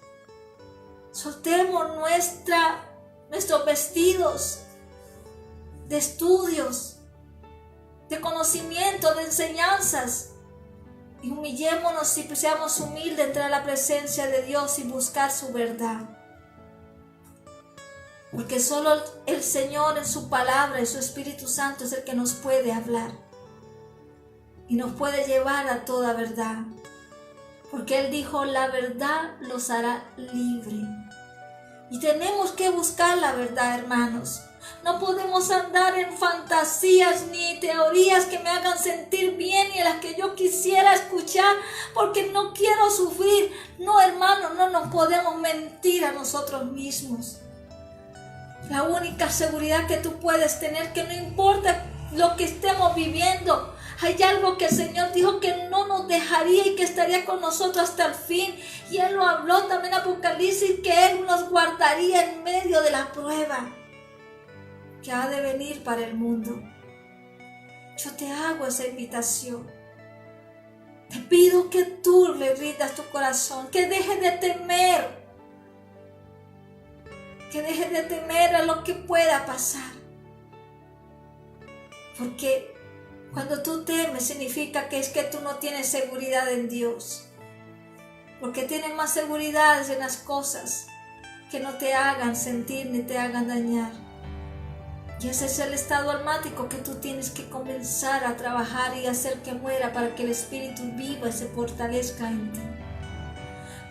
soltemos nuestros vestidos de estudios, de conocimiento, de enseñanzas, y humillémonos y seamos humildes, entrar a la presencia de Dios y buscar su verdad. Porque solo el Señor en su palabra y su Espíritu Santo es el que nos puede hablar y nos puede llevar a toda verdad. Porque Él dijo, la verdad los hará libre. Y tenemos que buscar la verdad, hermanos. No podemos andar en fantasías ni teorías que me hagan sentir bien y en las que yo quisiera escuchar porque no quiero sufrir. No, hermanos, no nos podemos mentir a nosotros mismos. La única seguridad que tú puedes tener, que no importa lo que estemos viviendo, hay algo que el Señor dijo que no nos dejaría y que estaría con nosotros hasta el fin. Y Él lo habló también en Apocalipsis, que Él nos guardaría en medio de la prueba que ha de venir para el mundo. Yo te hago esa invitación. Te pido que tú le rindas tu corazón, que dejes de temer, a lo que pueda pasar. Porque cuando tú temes significa que es que tú no tienes seguridad en Dios. Porque tienes más seguridad en las cosas que no te hagan sentir ni te hagan dañar. Y ese es el estado almático que tú tienes que comenzar a trabajar y hacer que muera para que el Espíritu viva y se fortalezca en ti.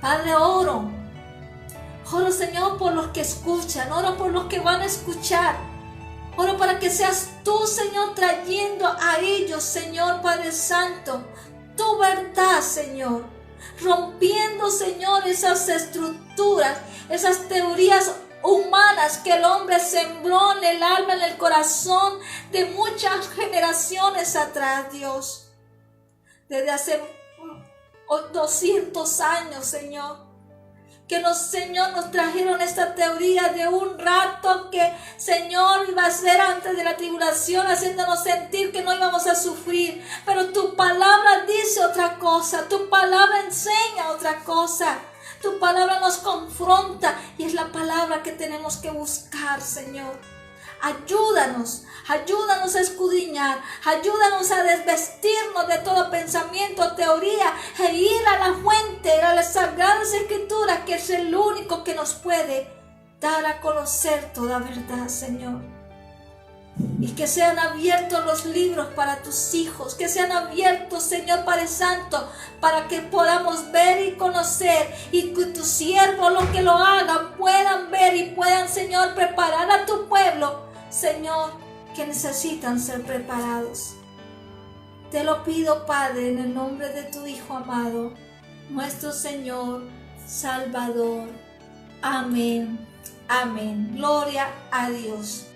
Padre, oro, Señor, por los que escuchan, oro por los que van a escuchar. Oro para que seas tú, Señor, trayendo a ellos, Señor Padre Santo, tu verdad, Señor. Rompiendo, Señor, esas estructuras, esas teorías humanas que el hombre sembró en el alma, en el corazón de muchas generaciones atrás, Dios. Desde hace 200 años, Señor. Señor, nos trajeron esta teoría de un rato que, Señor, iba a ser antes de la tribulación, haciéndonos sentir que no íbamos a sufrir. Pero tu palabra dice otra cosa, tu palabra enseña otra cosa. Tu palabra nos confronta y es la palabra que tenemos que buscar, Señor. Ayúdanos a escudriñar, ayúdanos a desvestirnos de todo pensamiento, teoría, e ir a la fuente, a las Sagradas Escrituras, que es el único que nos puede dar a conocer toda verdad, Señor. Y que sean abiertos los libros para tus hijos, que sean abiertos, Señor Padre Santo, para que podamos ver y conocer, y que tus siervos, los que lo hagan, puedan ver y puedan, Señor, preparar a tu pueblo, Señor, que necesitan ser preparados. Te lo pido, Padre, en el nombre de tu Hijo amado, nuestro Señor, Salvador. Amén. Amén. Gloria a Dios.